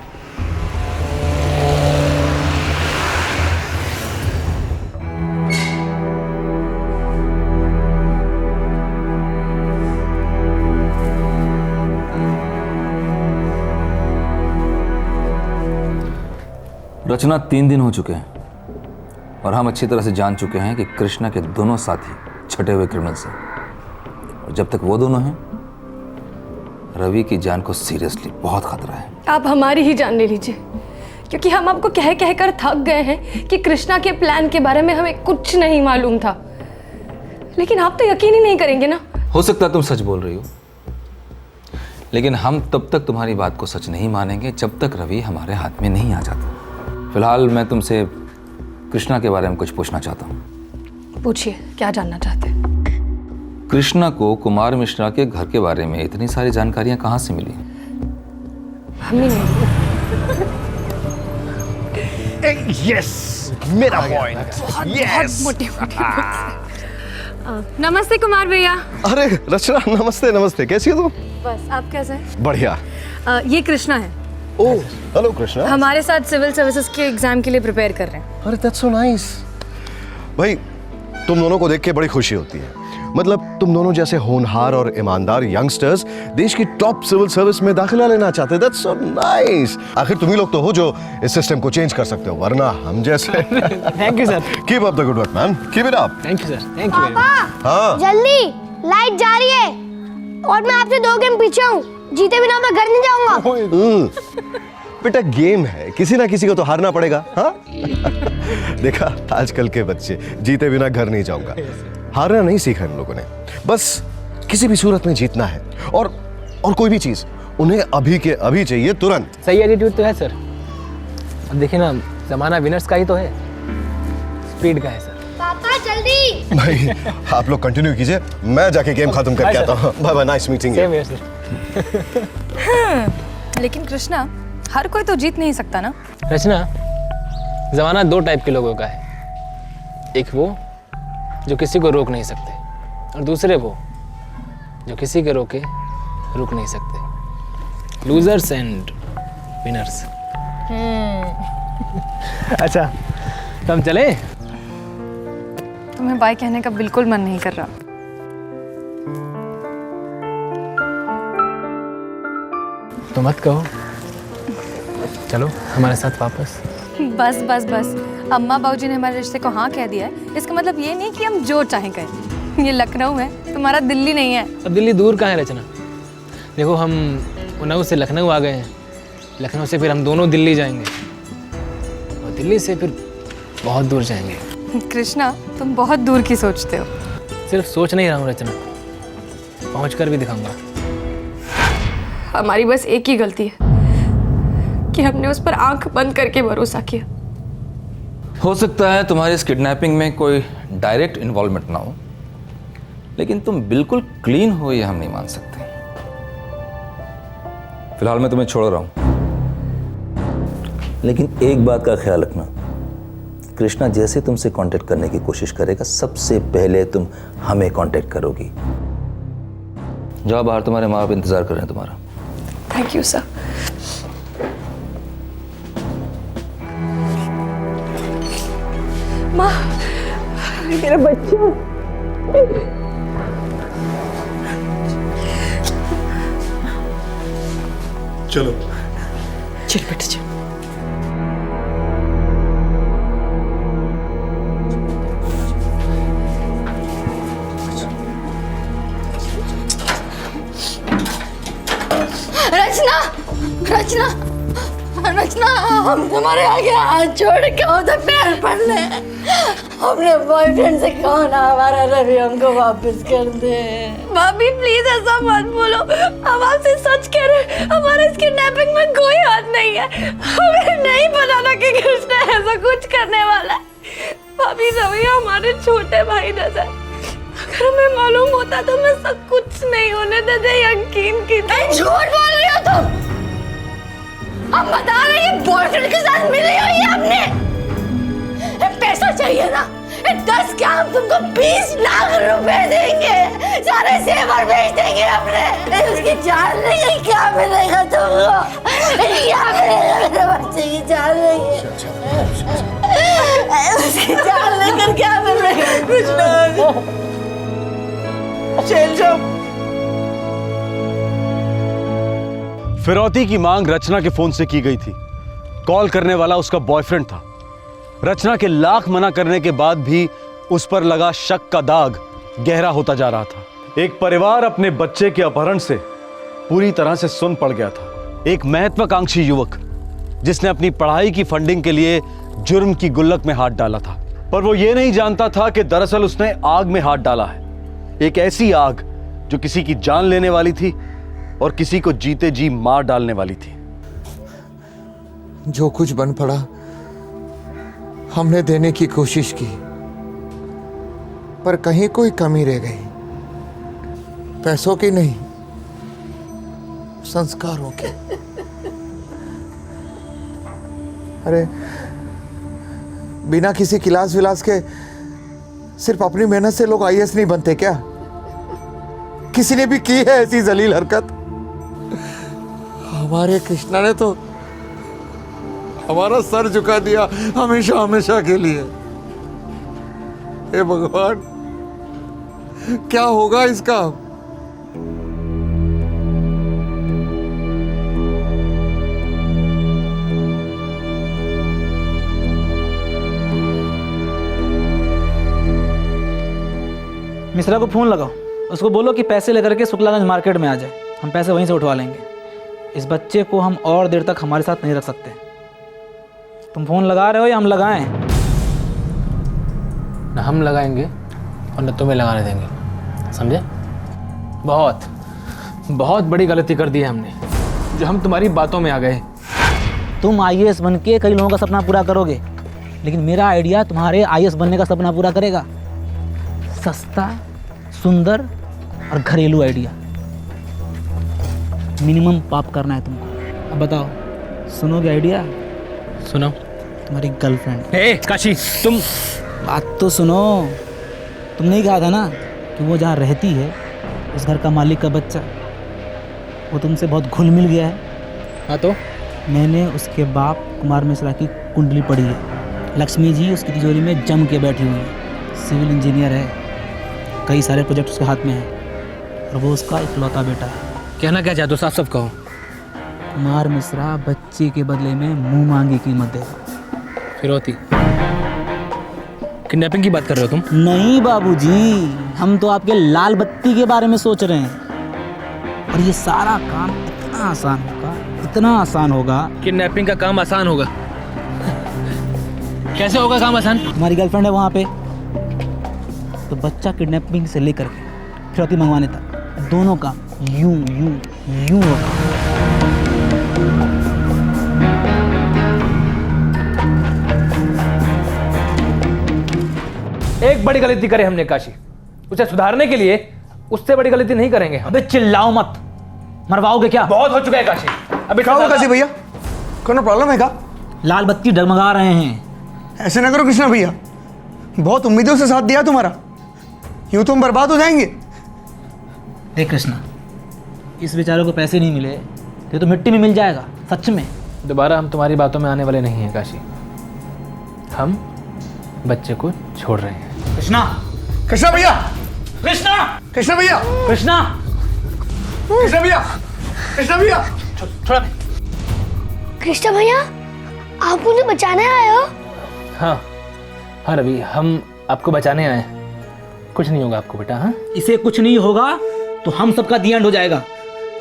रचना 3 दिन हो चुके हैं और हम अच्छी तरह से जान चुके हैं कि कृष्णा के दोनों साथी छटे हुए क्रिमिनल्स हैं, और जब तक वो दोनों हैं, रवि की जान को सीरियसली बहुत खतरा है। आप हमारी ही जान ले लीजिए, क्योंकि हम आपको कह कह कर थक गए हैं कि कृष्णा के प्लान के बारे में हमें कुछ नहीं मालूम था, लेकिन आप तो यकीन ही नहीं करेंगे ना। हो सकता है तुम सच बोल रही हो, लेकिन हम तब तक तुम्हारी बात को सच नहीं मानेंगे जब तक रवि हमारे हाथ में नहीं आ जाता। फिलहाल मैं तुमसे कृष्णा के बारे में कुछ पूछना चाहता हूँ। पूछिए, क्या जानना चाहते हैं? कृष्णा को कुमार मिश्रा के घर के बारे में इतनी सारी जानकारियां कहाँ से मिली? हमें नहीं। यस, मेरा पॉइंट। यस। नमस्ते कुमार भैया। अरे रचना, नमस्ते नमस्ते, कैसी हो तुम? बस, आप कैसे हैं? बढ़िया। ये कृष्णा है। ओह, हेलो कृष्णा। हमारे साथ सिविल सर्विसेज के एग्जाम के लिए प्रिपेयर कर रहे हैं। अरे दैट्स सो नाइस। भाई, तुम दोनों को देख के बड़ी खुशी होती है। मतलब तुम दोनों जैसे होनहार और ईमानदार यंगस्टर्स देश की टॉप सिविल सर्विस में दाखिला लेना चाहते हैं। That's so nice. आखिर तुम ही लोग तो हो जो इस सिस्टम को चेंज कर सकते हो, वरना हम जैसे। Thank you sir. Keep up the good work man, keep it up. Thank you sir, thank you. पापा, हाँ जल्दी, लाइट जा रही है और मैं आपसे 2 गेम पीछे हूँ। जीते बिना मैं घर नहीं जाऊंगा। बेटा, गेम है, किसी ना किसी को तो हारना पड़ेगा। हाँ देखा, आजकल के बच्चे जीते बिना घर नहीं जाऊंगा। हारना नहीं सीखा इन लोगों ने, बस किसी भी सूरत में जीतना है। और कोई भी चीज उन्हें अभी के अभी चाहिए, तुरंत। सही एटीट्यूड तो है सर। अब देखिए ना, जमाना विनर्स का ही तो है, स्पीड का है सर। पापा जल्दी। भाई आप लोग कंटिन्यू कीजिए, मैं जाके गेम खत्म करके आता हूँ। Bye bye, nice meeting you. Same here sir. लेकिन कृष्णा, हर कोई तो जीत नहीं सकता ना। रचना, जमाना 2 टाइप के लोगों का है। एक वो जो किसी को रोक नहीं सकते, और दूसरे वो जो किसी के रोके रुक नहीं सकते। Losers and winners. अच्छा, तो हम चले? तुम्हें बाय कहने का बिल्कुल मन नहीं कर रहा। तो मत कहो, चलो हमारे साथ वापस। बस बस बस, अम्मा बाबूजी ने हमारे रिश्ते को हाँ कह दिया है। इसका मतलब ये नहीं कि हम जो चाहें करें। ये लखनऊ है, तुम्हारा दिल्ली नहीं है। अब दिल्ली दूर कहाँ है रचना? देखो, हम उन्नाव से लखनऊ आ गए हैं, लखनऊ से फिर हम दोनों दिल्ली जाएंगे, और दिल्ली से फिर बहुत दूर जाएंगे। कृष्णा, तुम बहुत दूर की सोचते हो। सिर्फ सोच नहीं रहा हूँ रचना, पहुँच कर भी दिखाऊंगा। हमारी बस एक ही गलती है कि हमने उस पर आंख बंद करके भरोसा किया। हो सकता है तुम्हारी इस किडनैपिंग में कोई डायरेक्ट इन्वॉल्वमेंट ना हो, लेकिन तुम बिल्कुल क्लीन हो ये हम नहीं मान सकते। फिलहाल मैं तुम्हें छोड़ रहा हूं, लेकिन एक बात का ख्याल रखना, कृष्णा जैसे तुमसे कांटेक्ट करने की कोशिश करेगा, सबसे पहले तुम हमें कांटेक्ट करोगी। जाओ बाहर, तुम्हारे माँ बाप इंतजार कर रहे हैं तुम्हारा। Thank you sir. माँ, मेरा बच्चा। चलो चल बेटा चल। रचना, रचना, रचना, हम तुम्हारे आगे हाथ जोड़ के उधर पैर पड़ ले। अपने बॉयफ्रेंड से कहो ना हमारा रवि हमको वापस कर दे। भाभी प्लीज ऐसा मत बोलो, हम आपसे सच कह रहे, हमारे इस किडनैपिंग में कोई हाथ नहीं है। हमें नहीं पता था कि कृष्णा ऐसा कुछ करने वाला है। भाभी रवि हमारे छोटे भाई जैसा, अगर हमें मालूम होता तो मैं सब कुछ नहीं होने देते। यकीन कीजिए। झूठ बोल रही हो तुम। हम बता रहे हैं बॉयफ्रेंड के साथ मिली हुई है आपने। पैसा चाहिए ना, 10 क्या हम तुमको 20 लाख रुपए देंगे। सारे सेवर बेच देंगे अपने। उसकी जान लेंगे, क्या मिलेगा तुमको? क्या मिलेगा? मेरे बच्चे की जान लेंगे। उसकी जान लेकर क्या मिलेगा? कुछ नहीं। शैलजा, फिरौती की मांग रचना के फोन से की गई थी। कॉल करने वाला उसका बॉयफ्रेंड था। रचना के लाख मना करने के बाद भी उस पर लगा शक का दाग गहरा होता जा रहा था। एक परिवार अपने बच्चे के अपहरण से पूरी तरह से सुन्न पड़ गया था। एक महत्वाकांक्षी युवक जिसने अपनी पढ़ाई की फंडिंग के लिए जुर्म की गुल्लक में हाथ डाला था, पर वो ये नहीं जानता था कि दरअसल उसने आग में हाथ डाला है। एक ऐसी आग जो किसी की जान लेने वाली थी और किसी को जीते जी मार डालने वाली थी। जो कुछ बन पड़ा हमने देने की कोशिश की, पर कहीं कोई कमी रह गई। पैसों की नहीं, संस्कारों की। अरे बिना किसी क्लास विलास के सिर्फ अपनी मेहनत से लोग आईएएस नहीं बनते क्या? किसी ने भी की है ऐसी जलील हरकत? हमारे कृष्णा ने तो हमारा सर झुका दिया हमेशा हमेशा के लिए। हे भगवान, क्या होगा इसका? मिश्रा को फोन लगाओ, उसको बोलो कि पैसे लेकर के शुक्लागंज मार्केट में आ जाए। हम पैसे वहीं से उठवा लेंगे। इस बच्चे को हम और देर तक हमारे साथ नहीं रख सकते। तुम फोन लगा रहे हो या हम लगाएं? ना हम लगाएंगे और न तुम्हें लगाने देंगे, समझे? बहुत बहुत बड़ी गलती कर दी है हमने, जो हम तुम्हारी बातों में आ गए। तुम आईएएस बन के कई लोगों का सपना पूरा करोगे, लेकिन मेरा आइडिया तुम्हारे आईएएस बनने का सपना पूरा करेगा। सस्ता, सुंदर और घरेलू आइडिया। मिनिमम पाप करना है तुमको। अब बताओ, सुनोगे आइडिया? सुनो। तुम्हारी गर्लफ्रेंड। हे काशी, तुम बात तो सुनो। तुमने ही कहा था ना कि वो जहाँ रहती है उस घर का मालिक का बच्चा, वो तुमसे बहुत घुल मिल गया है। हाँ तो मैंने उसके बाप कुमार मिश्रा की कुंडली पढ़ी है। लक्ष्मी जी उसकी तिजोरी में जम के बैठी हुई है। सिविल इंजीनियर है, कई सारे प्रोजेक्ट उसके हाथ में हैं और वो उसका इकलौता बेटा है। कहना क्या चाहते हो? साफ साफ कहो। कुमार मिश्रा बच्चे के बदले में मुंह मांगी कीमत देगा। फिरौती, किडनैपिंग की बात कर रहे हो तुम? नहीं बाबूजी, हम तो आपके लाल बत्ती के बारे में सोच रहे हैं। और ये सारा काम इतना आसान होगा, इतना आसान होगा। किडनैपिंग का काम आसान होगा? कैसे होगा काम आसान? हमारी गर्लफ्रेंड है वहाँ पे, तो बच्चा किडनैपिंग से लेकर के फिरौती मंगवाने तक दोनों काम यूं यूं यूं होगा। एक बड़ी गलती करे हमने काशी, उसे सुधारने के लिए उससे बड़ी गलती नहीं करेंगे। अबे चिल्लाओ मत, मरवाओगे क्या? बहुत हो चुका है काशी। अबे क्या हुआ काशी भैया? कोई प्रॉब्लम है क्या? लाल बत्ती डगमगा रहे हैं। ऐसे ना करो कृष्णा भैया, बहुत उम्मीदों से साथ दिया तुम्हारा, यूं तुम बर्बाद हो जाएंगे। देख कृष्णा, इस बेचारे को पैसे नहीं मिले तो मिट्टी में मिल जाएगा। सच में दोबारा हम तुम्हारी बातों में आने वाले नहीं हैं काशी। हम बच्चे को छोड़ रहे हैं। कृष्णा, कृष्णा भैया, कृष्णा, कृष्णा भैया, कृष्णा, कृष्णा भैया, कृष्णा भैया, थोड़ा। कृष्णा भैया, आप मुझे बचाने आए हो? हाँ हाँ रवि, हम आपको बचाने आए हैं। कुछ नहीं होगा आपको बेटा। हाँ, इसे कुछ नहीं होगा तो हम सबका दी एंड हो जाएगा।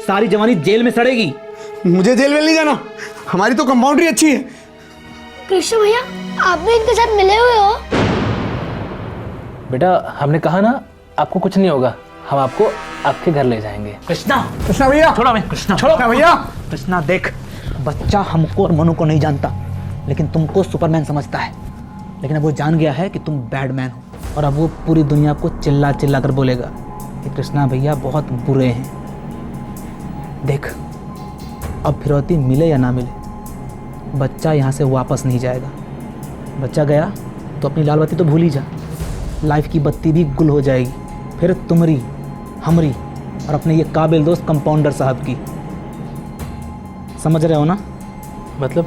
सारी जवानी जेल में सड़ेगी। मुझे जेल में नहीं जाना, हमारी तो कंपाउंड्री अच्छी है। कृष्णा भैया, आप भी इनके साथ मिले हुए हो? बेटा हमने कहा ना आपको कुछ नहीं होगा, हम आपको आपके घर ले जाएंगे। कृष्णा, कृष्णा भैया, छोड़ो मैं। कृष्णा, छोड़ो भैया। कृष्णा देख, बच्चा हमको और मनु को नहीं जानता, लेकिन तुमको सुपरमैन समझता है। लेकिन अब वो जान गया है कि तुम बैडमैन हो, और अब वो पूरी दुनिया को चिल्ला चिल्ला कर बोलेगा कि कृष्णा भैया बहुत बुरे हैं। देख, अब फिरौती मिले या ना मिले, बच्चा यहाँ से वापस नहीं जाएगा। बच्चा गया तो अपनी लाल बत्ती तो भूल ही जा, लाइफ की बत्ती भी गुल हो जाएगी। फिर तुम्हारी, हमरी और अपने ये काबिल दोस्त कंपाउंडर साहब की। समझ रहे हो ना? मतलब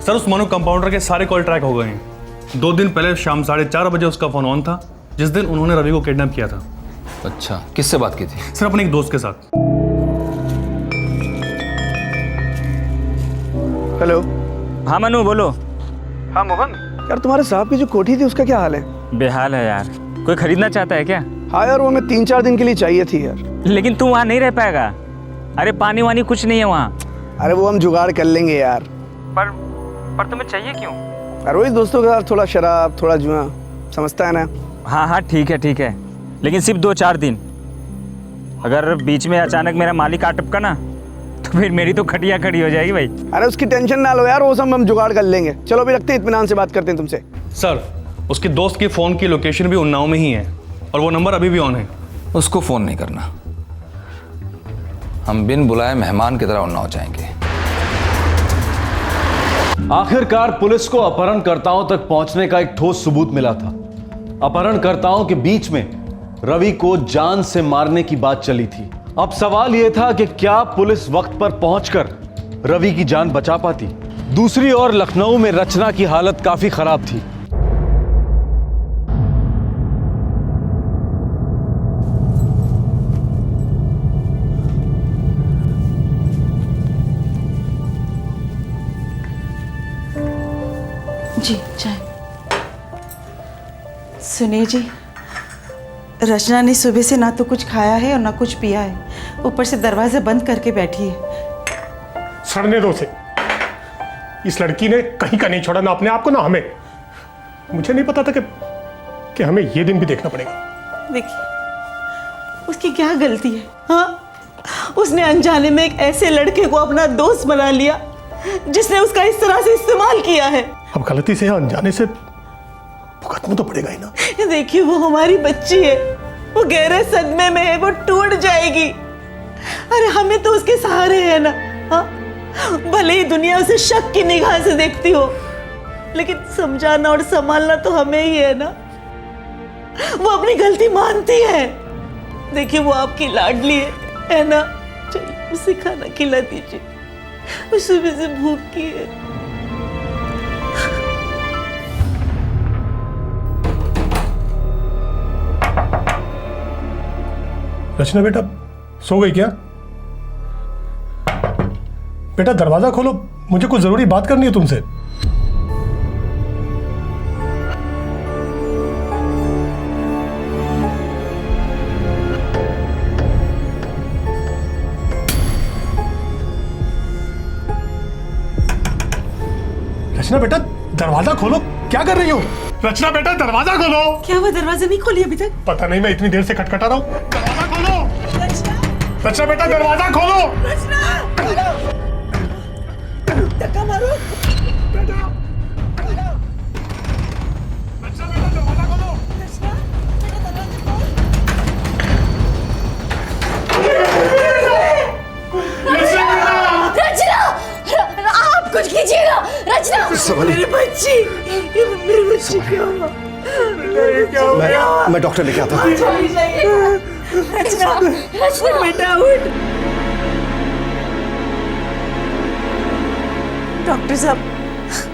सर उस मनु कंपाउंडर के सारे कॉल ट्रैक हो गए हैं। 2 दिन पहले शाम 4:30 बजे उसका फोन ऑन था, जिस दिन उन्होंने रवि को किडनैप किया था। अच्छा, किससे बात की थी? सर अपने एक दोस्त के साथ। हेलो। हाँ मनु बोलो। हाँ मोहन, यार तुम्हारे साहब की जो कोठी थी उसका क्या हाल है? बेहाल है यार। कोई खरीदना चाहता है क्या? हाँ यार, वो हमें 3-4 दिन के लिए चाहिए थी यार। लेकिन तू वहाँ नहीं रह पाएगा। अरे पानी वानी कुछ नहीं है वहाँ। अरे वो हम जुगाड़ कर लेंगे यार। पर तुम्हें चाहिए क्यों? अरे वही दोस्तों के साथ थोड़ा शराब, थोड़ा जुआ, समझता है ना? हाँ हाँ ठीक है, लेकिन सिर्फ 2-4 दिन। अगर बीच में अचानक मेरा मालिक आ टपका ना, तो फिर मेरी तो खटिया खड़ी हो जाएगी भाई। अरे उसकी टेंशन ना लो यार, वो सब हम जुगाड़ कर लेंगे। चलो अभी रखते हैं, इत्मीनान से बात करते हैं तुमसे। सर उसके दोस्त की फोन की लोकेशन भी उन्नाव में ही है, और वो नंबर अभी भी ऑन है। उसको फोन नहीं करना, हम बिन बुलाए मेहमान की तरह उन्नाव जाएंगे। आखिरकार पुलिस को अपहरणकर्ताओं तक पहुंचने का एक ठोस सबूत मिला था। अपहरणकर्ताओं के बीच में रवि को जान से मारने की बात चली थी। अब सवाल यह था कि क्या पुलिस वक्त पर पहुंचकर रवि की जान बचा पाती। दूसरी ओर लखनऊ में रचना की हालत काफी खराब थी। जी चाय। सुनिए जी, रचना ने सुबह से ना तो कुछ खाया है और ना कुछ पिया है, ऊपर से दरवाजे बंद करके बैठी है। सड़ने दो उसे। इस लड़की ने कहीं का नहीं छोड़ा, ना अपने आप को ना हमें। मुझे नहीं पता था कि हमें ये दिन भी देखना पड़ेगा। देखिए उसकी क्या गलती है? हाँ, उसने अनजाने में एक ऐसे लड़के को अपना दोस्त बना लिया जिसने उसका इस तरह से इस्तेमाल किया है। अब गलती से अनजाने से भुगतना तो पड़ेगा ही ना। देखिए वो हमारी बच्ची है, वो गहरे सदमे में है, वो टूट जाएगी। अरे हमें तो उसके सहारे है ना। हाँ, भले ही दुनिया उसे शक की निगाह से देखती हो, लेकिन समझाना और संभालना तो हमें ही है ना। वो अपनी गलती मानती है। देखिए वो आपकी लाडली है ना। चलिए उसे खाना खिला दीजिए, वो सुबह से भूखी है। रचना बेटा सो गई क्या? बेटा दरवाजा खोलो, मुझे कुछ जरूरी बात करनी है तुमसे। रचना बेटा दरवाजा खोलो, क्या कर रही हो? रचना बेटा दरवाजा खोलो। क्या वो दरवाजा नहीं खोली अभी तक? पता नहीं, मैं इतनी देर से खटखटा रहा हूँ। दरवाजा खोलो। रचना बेटा दरवाजा खोलो। धक्का मारो। रचना, आप कुछ कीजिएगा। रचना, संभालिए। मेरी बच्ची। ये मेरे बच्चे क्या हुआ? क्या हो गया? मैं डॉक्टर लेके आता हूँ। चली जाइए। रचना, रचना बेटा उठ। डॉक्टर साहब,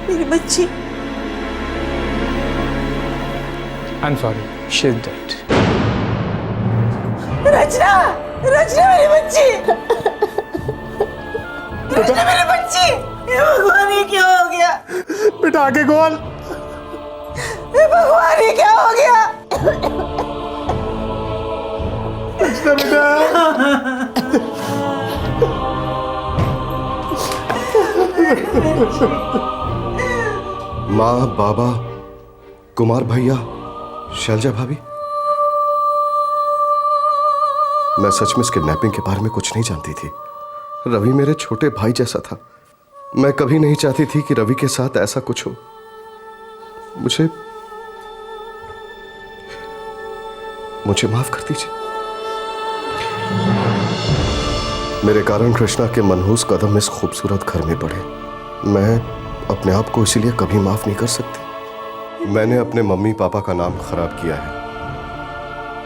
मेरी बच्ची। I am sorry, she is dead. Rachna, Rachna मेरी बच्ची। रचना मेरी बच्ची। हे भगवान, ये क्या हो गया? बेटा आगे खोल। हे भगवान, ये क्या हो गया? रचना बेटा। माँ, बाबा, कुमार भैया, शैलजा भाभी, मैं सच में इस किडनैपिंग के बारे में कुछ नहीं जानती थी। रवि मेरे छोटे भाई जैसा था। मैं कभी नहीं चाहती थी कि रवि के साथ ऐसा कुछ हो। मुझे माफ कर दीजिए। मेरे कारण कृष्णा के मनहूस कदम इस खूबसूरत घर में पड़े। मैं अपने आप को इसीलिए कभी माफ नहीं कर सकती। मैंने अपने मम्मी पापा का नाम खराब किया है।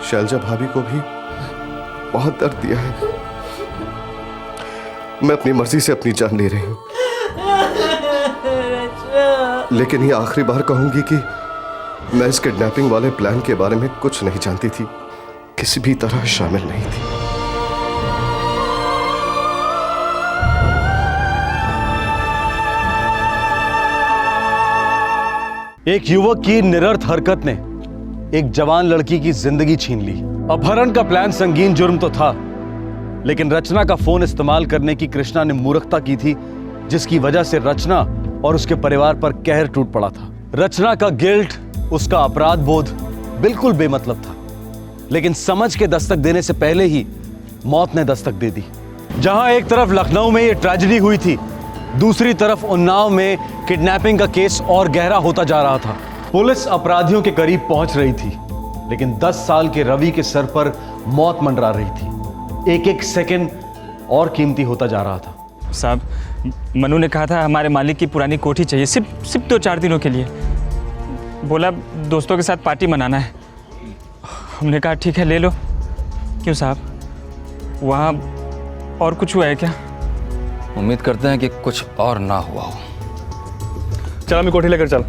शैलजा भाभी को भी बहुत दर्द दिया है। मैं अपनी मर्जी से अपनी जान ले रही हूं, लेकिन ये आखिरी बार कहूंगी कि मैं इस किडनैपिंग वाले प्लान के बारे में कुछ नहीं जानती थी, किसी भी तरह शामिल नहीं थी। एक युवक की निरर्थ हरकत ने एक जवान लड़की की जिंदगी छीन ली। अपहरण का प्लान संगीन जुर्म तो था, लेकिन रचना का फोन इस्तेमाल करने की कृष्णा ने मूर्खता की थी, जिसकी वजह से रचना और उसके परिवार पर कहर टूट पड़ा था। रचना का गिल्ट, उसका अपराध बोध बिल्कुल बेमतलब था, लेकिन समझ के दस्तक देने से पहले ही मौत ने दस्तक दे दी। जहां एक तरफ लखनऊ में यह ट्रेजेडी हुई थी, दूसरी तरफ उन्नाव में किडनैपिंग का केस और गहरा होता जा रहा था। पुलिस अपराधियों के करीब पहुंच रही थी, लेकिन 10 साल के रवि के सर पर मौत मंडरा रही थी। एक एक सेकंड और कीमती होता जा रहा था। साहब, मनु ने कहा था हमारे मालिक की पुरानी कोठी चाहिए, सिर्फ 2-4 दिनों के लिए। बोला दोस्तों के साथ पार्टी मनाना है। हमने कहा ठीक है ले लो। क्यों साहब, वहाँ और कुछ हुआ है क्या? उम्मीद करते हैं कि कुछ और ना हुआ हो। चल हमें कोठी लेकर चल।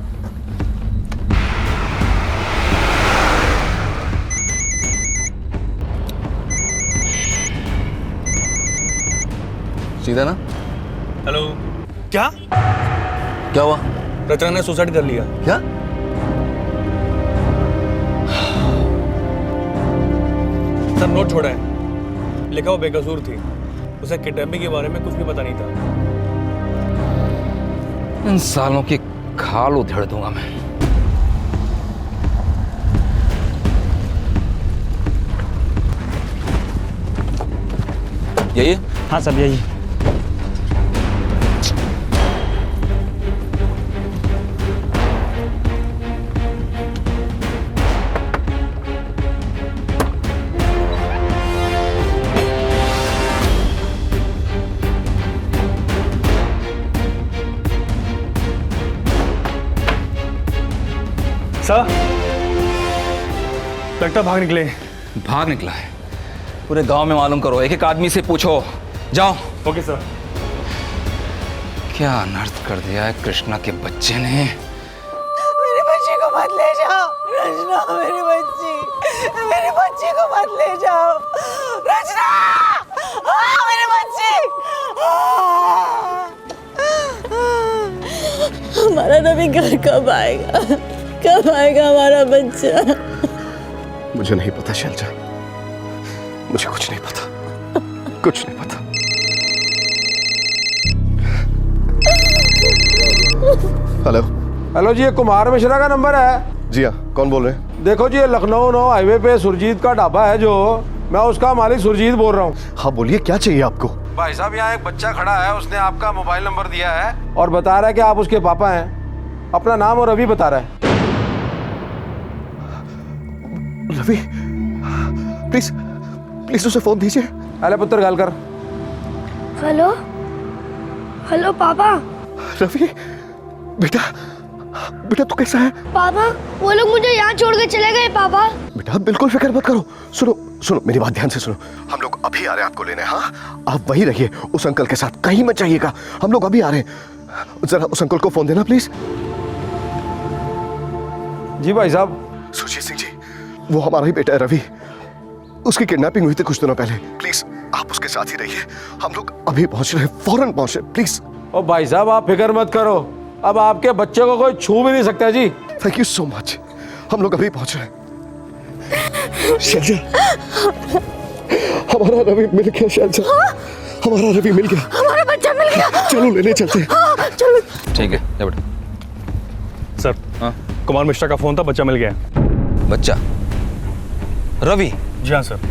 सीधा ना। हेलो। क्या हुआ? रचना ने सुसाइड कर लिया। क्या? सर नोट छोड़ा है, लिखा वो बेकसूर थी, उसे किडनैपिंग के बारे में कुछ भी पता नहीं था। इन सालों की खाल उधेड़ दूंगा मैं। यही? हाँ सब यही। सर, लगता भाग निकले। भाग निकला है? पूरे गांव में मालूम करो, एक एक आदमी से पूछो। जाओ। Okay sir. क्या अनर्थ कर दिया है कृष्णा के बच्चे ने। मेरे बच्चे को मत ले जाओ रचना, मेरी बच्ची को मत ले जाओ रचना। मेरे बच्चे, हमारा रवि घर कब आएगा? कब आएगा हमारा बच्चा? मुझे नहीं पता शैलजा, मुझे कुछ नहीं पता, कुछ नहीं पता। हेलो जी, ये कुमार मिश्रा का नंबर है? जी हाँ, कौन बोल रहे हैं? देखो जी, ये लखनऊ 9 हाईवे पे सुरजीत का ढाबा है, जो मैं उसका मालिक सुरजीत बोल रहा हूँ। हाँ बोलिए, क्या चाहिए आपको? भाई साहब, यहाँ एक बच्चा खड़ा है, उसने आपका मोबाइल नंबर दिया है और बता रहा है कि आप उसके पापा हैं। अपना नाम और रवि बता रहा है। रवि, प्लीज प्लीज उसे फोन दीजिए। अरे पुत्र, गाल कर। हेलो, हेलो पापा। रवि बेटा, बेटा तू कैसा है? पापा वो लोग मुझे यहाँ छोड़ के चले गए पापा। बेटा बिल्कुल फिक्र मत करो। सुनो सुनो मेरी बात ध्यान से सुनो। हम लोग अभी आ रहे हैं आपको लेने। हाँ आप वहीं रहिए उस अंकल के साथ, कहीं मत जाइएगा। हम लोग अभी आ रहे हैं। जरा उस अंकल को फोन देना प्लीज। जी भाई साहब। सुरजीत सिंह जी, वो हमारा ही बेटा है रवि। उसकी किडनैपिंग हुई थी कुछ दिनों पहले। प्लीज आप उसके साथ ही रहिए। हम लोग अभी पहुंच रहे हैं, फौरन पहुंच रहे हैं, प्लीज। ओ भाई साहब आप फिक्र मत करो, अब आपके बच्चे को कोई छू भी नहीं सकता जी। Thank you so much. हम लोग अभी पहुंच रहे हैं। शैलजा, हमारा रवि मिल गया। शैलजा, हमारा रवि मिल गया। हमारा बच्चा मिल गया। चलो लेने चलते हैं। हाँ, चलो। ठीक है जा बेटा। सर हाँ कुमार मिश्रा का फोन था, बच्चा मिल गया। बच्चा रवि? जी हाँ सर।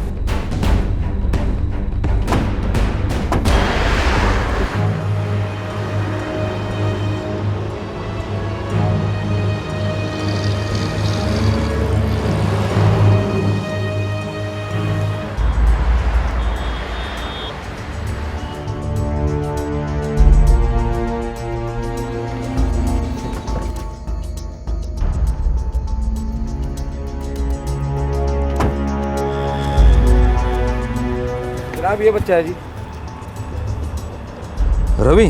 जनाब ये बच्चा है जी। रवि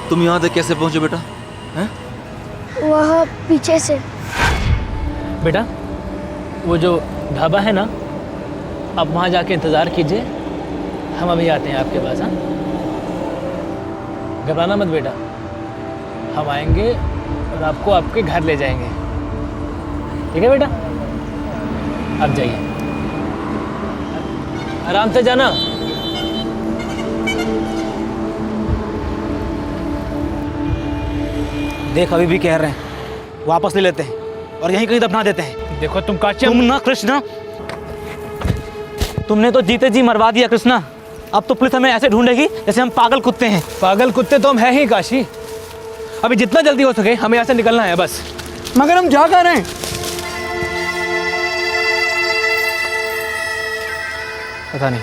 तुम यहाँ तक कैसे पहुंचे बेटा? हैं? वहाँ पीछे से। बेटा वो जो ढाबा है ना, आप वहाँ जाके इंतज़ार कीजिए, हम अभी आते हैं आपके पास। हाँ घबराना मत बेटा, हम आएंगे और आपको आपके घर ले जाएंगे। ठीक है बेटा, आप जाइए, आराम से जाना। देख अभी भी कह रहे हैं, वापस ले लेते हैं और यहीं कहीं दफना देते हैं। देखो तुम काशी, तुम ना कृष्णा, तुमने तो जीते जी मरवा दिया कृष्णा। अब तो पुलिस हमें ऐसे ढूंढेगी जैसे हम पागल कुत्ते हैं। पागल कुत्ते तो हम हैं ही काशी। अभी जितना जल्दी हो सके हमें यहाँ से निकलना है बस। मगर हम जा कर रहे हैं। पता नहीं।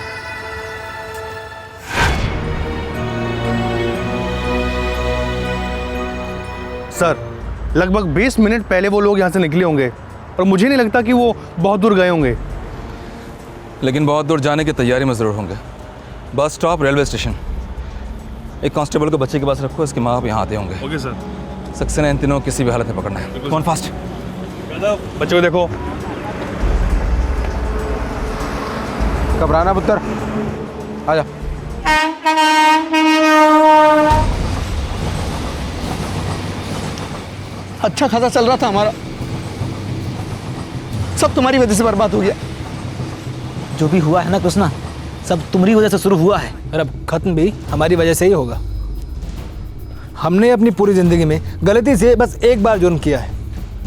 सर लगभग 20 मिनट पहले वो लोग यहाँ से निकले होंगे और मुझे नहीं लगता कि वो बहुत दूर गए होंगे। लेकिन बहुत दूर जाने की तैयारी में ज़रूर होंगे। Bus stop, railway station. एक कांस्टेबल को बच्चे के पास रखो, इसके माँ बाप यहाँ आते होंगे। Okay sir. सक्सेना इन तीनों को किसी भी हालत में पकड़ना है। कौन फास्ट? बच्चों को देखो। घबराना पुत्र, आजा। अच्छा खासा चल रहा था हमारा, सब तुम्हारी वजह से बर्बाद हो गया। जो भी हुआ है ना कृष्णा, सब तुम्हारी वजह से शुरू हुआ है और अब खत्म भी हमारी वजह से ही होगा। हमने अपनी पूरी ज़िंदगी में गलती से बस एक बार जुर्म किया है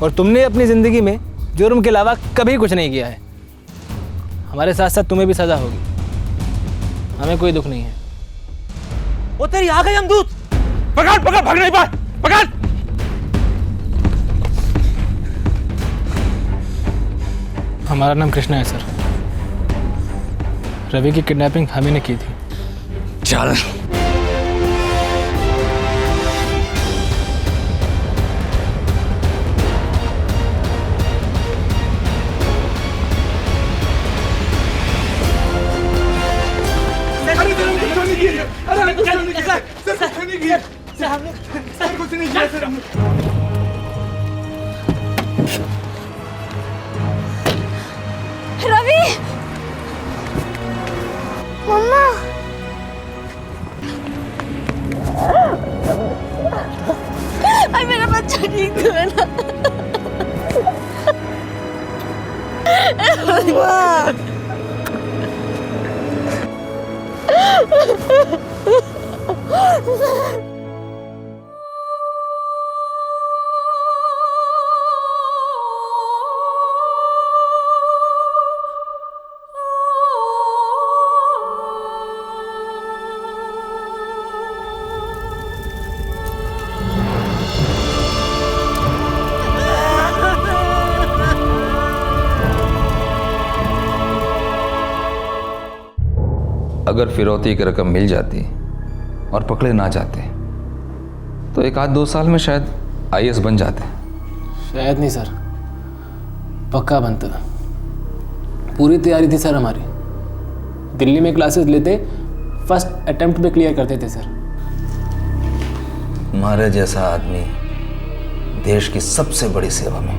और तुमने अपनी ज़िंदगी में जुर्म के अलावा कभी कुछ नहीं किया है। हमारे साथ साथ तुम्हें भी सज़ा होगी, हमें कोई दुख नहीं है। वो तेरी आ गई यमदूत। पकड़ पकड़, भाग नहीं पाए, पकड़। हमारा नाम कृष्णा है सर। रवि की किडनैपिंग हमें ने की थी। चल रवि, मम्मा अरे मेरा बच्चा ठीक तो है ना? अगर फिरौती की रकम मिल जाती और पकड़े ना जाते तो 1-2 साल में शायद IAS बन जाते। शायद नहीं सर, पक्का बनता। पूरी तैयारी थी सर हमारी। दिल्ली में क्लासेस लेते, फर्स्ट अटेम्प्ट में क्लियर करते थे सर। तुम्हारे जैसा आदमी देश की सबसे बड़ी सेवा में,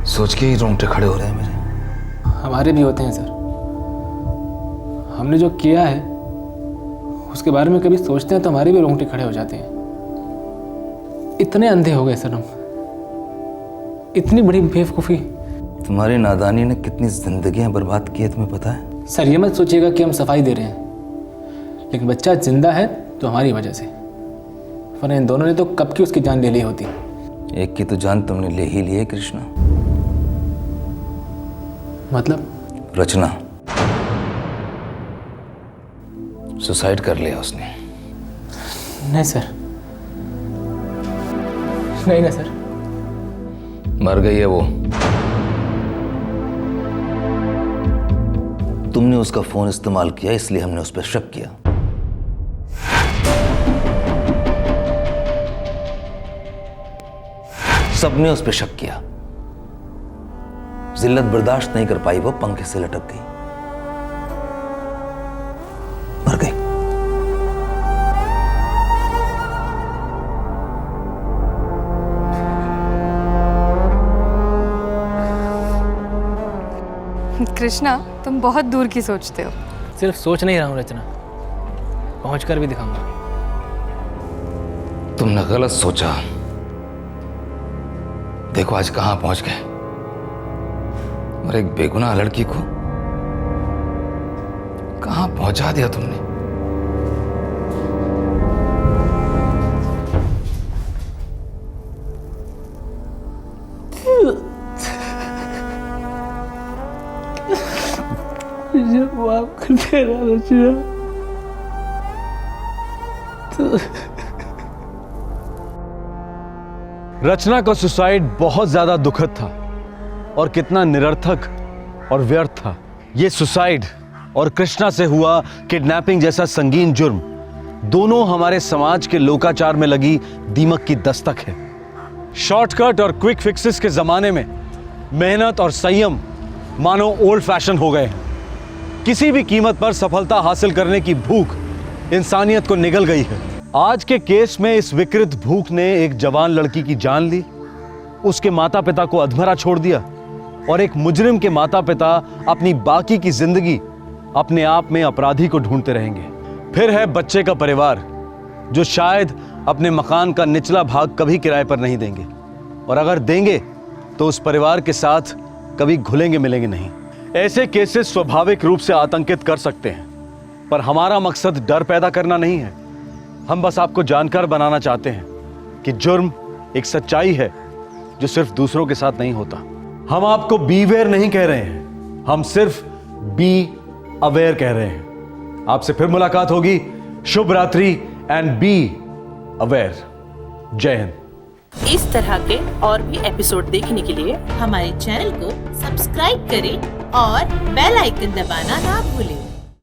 सोच के ही रोंगटे खड़े हो रहे हैं मेरे। हमारे भी होते हैं सर। हमने जो किया है उसके बारे में कभी सोचते हैं तो हमारे भी रोंगटे खड़े हो जाते हैं। इतने अंधे हो गए सर हम, इतनी बड़ी बेवकूफ़ी। तुम्हारी नादानी ने कितनी जिंदगियां बर्बाद की है तुम्हें पता है? सर ये मत सोचिएगा कि हम सफाई दे रहे हैं, लेकिन बच्चा जिंदा है तो हमारी वजह से, वरना इन दोनों ने तो कब की उसकी जान ले ली होती। एक की तो जान तुमने ले ही ली है कृष्णा। मतलब? रचना सुसाइड कर लिया उसने। नहीं सर, नहीं ना सर। मर गई है वो। तुमने उसका फोन इस्तेमाल किया इसलिए हमने उस पर शक किया। सबने उस पर शक किया। जिल्लत बर्दाश्त नहीं कर पाई, वो पंखे से लटक गई, मर गई। कृष्णा, तुम बहुत दूर की सोचते हो। सिर्फ सोच नहीं रहा हूँ रचना, पहुँच कर भी दिखाऊंगा। तुमने गलत सोचा। देखो आज कहां पहुंच गए, और एक बेगुनाह लड़की को कहां पहुंचा दिया तुमने। माफ कर देना रचना। रचना का सुसाइड बहुत ज्यादा दुखद था और कितना निरर्थक और व्यर्थ था। ये सुसाइड और कृष्णा से हुआ किडनैपिंग जैसा संगीन जुर्म दोनों हमारे समाज के लोकाचार में लगी दीमक की दस्तक है। शॉर्टकट और क्विक फिक्सेस के जमाने में मेहनत और संयम मानो ओल्ड फैशन हो गए हैं। किसी भी कीमत पर सफलता हासिल करने की भूख इंसानियत को निगल गई है। आज के केस में इस विकृत भूख ने एक जवान लड़की की जान ली, उसके माता पिता को अधमरा छोड़ दिया, और एक मुजरिम के माता पिता अपनी बाकी की जिंदगी अपने आप में अपराधी को ढूंढते रहेंगे। फिर है बच्चे का परिवार, जो शायद अपने मकान का निचला भाग कभी किराए पर नहीं देंगे, और अगर देंगे तो उस परिवार के साथ कभी घुलेंगे मिलेंगे नहीं। ऐसे केसेस स्वाभाविक रूप से आतंकित कर सकते हैं, पर हमारा मकसद डर पैदा करना नहीं है। हम बस आपको जानकार बनाना चाहते हैं कि जुर्म एक सच्चाई है जो सिर्फ दूसरों के साथ नहीं होता। हम आपको बीवेयर नहीं कह रहे हैं, हम सिर्फ बी अवेयर कह रहे हैं। आपसे फिर मुलाकात होगी। शुभ रात्रि एंड बी अवेयर। जय हिंद। इस तरह के और भी एपिसोड देखने के लिए हमारे चैनल को सब्सक्राइब करें और बेल आइकन दबाना ना भूलें।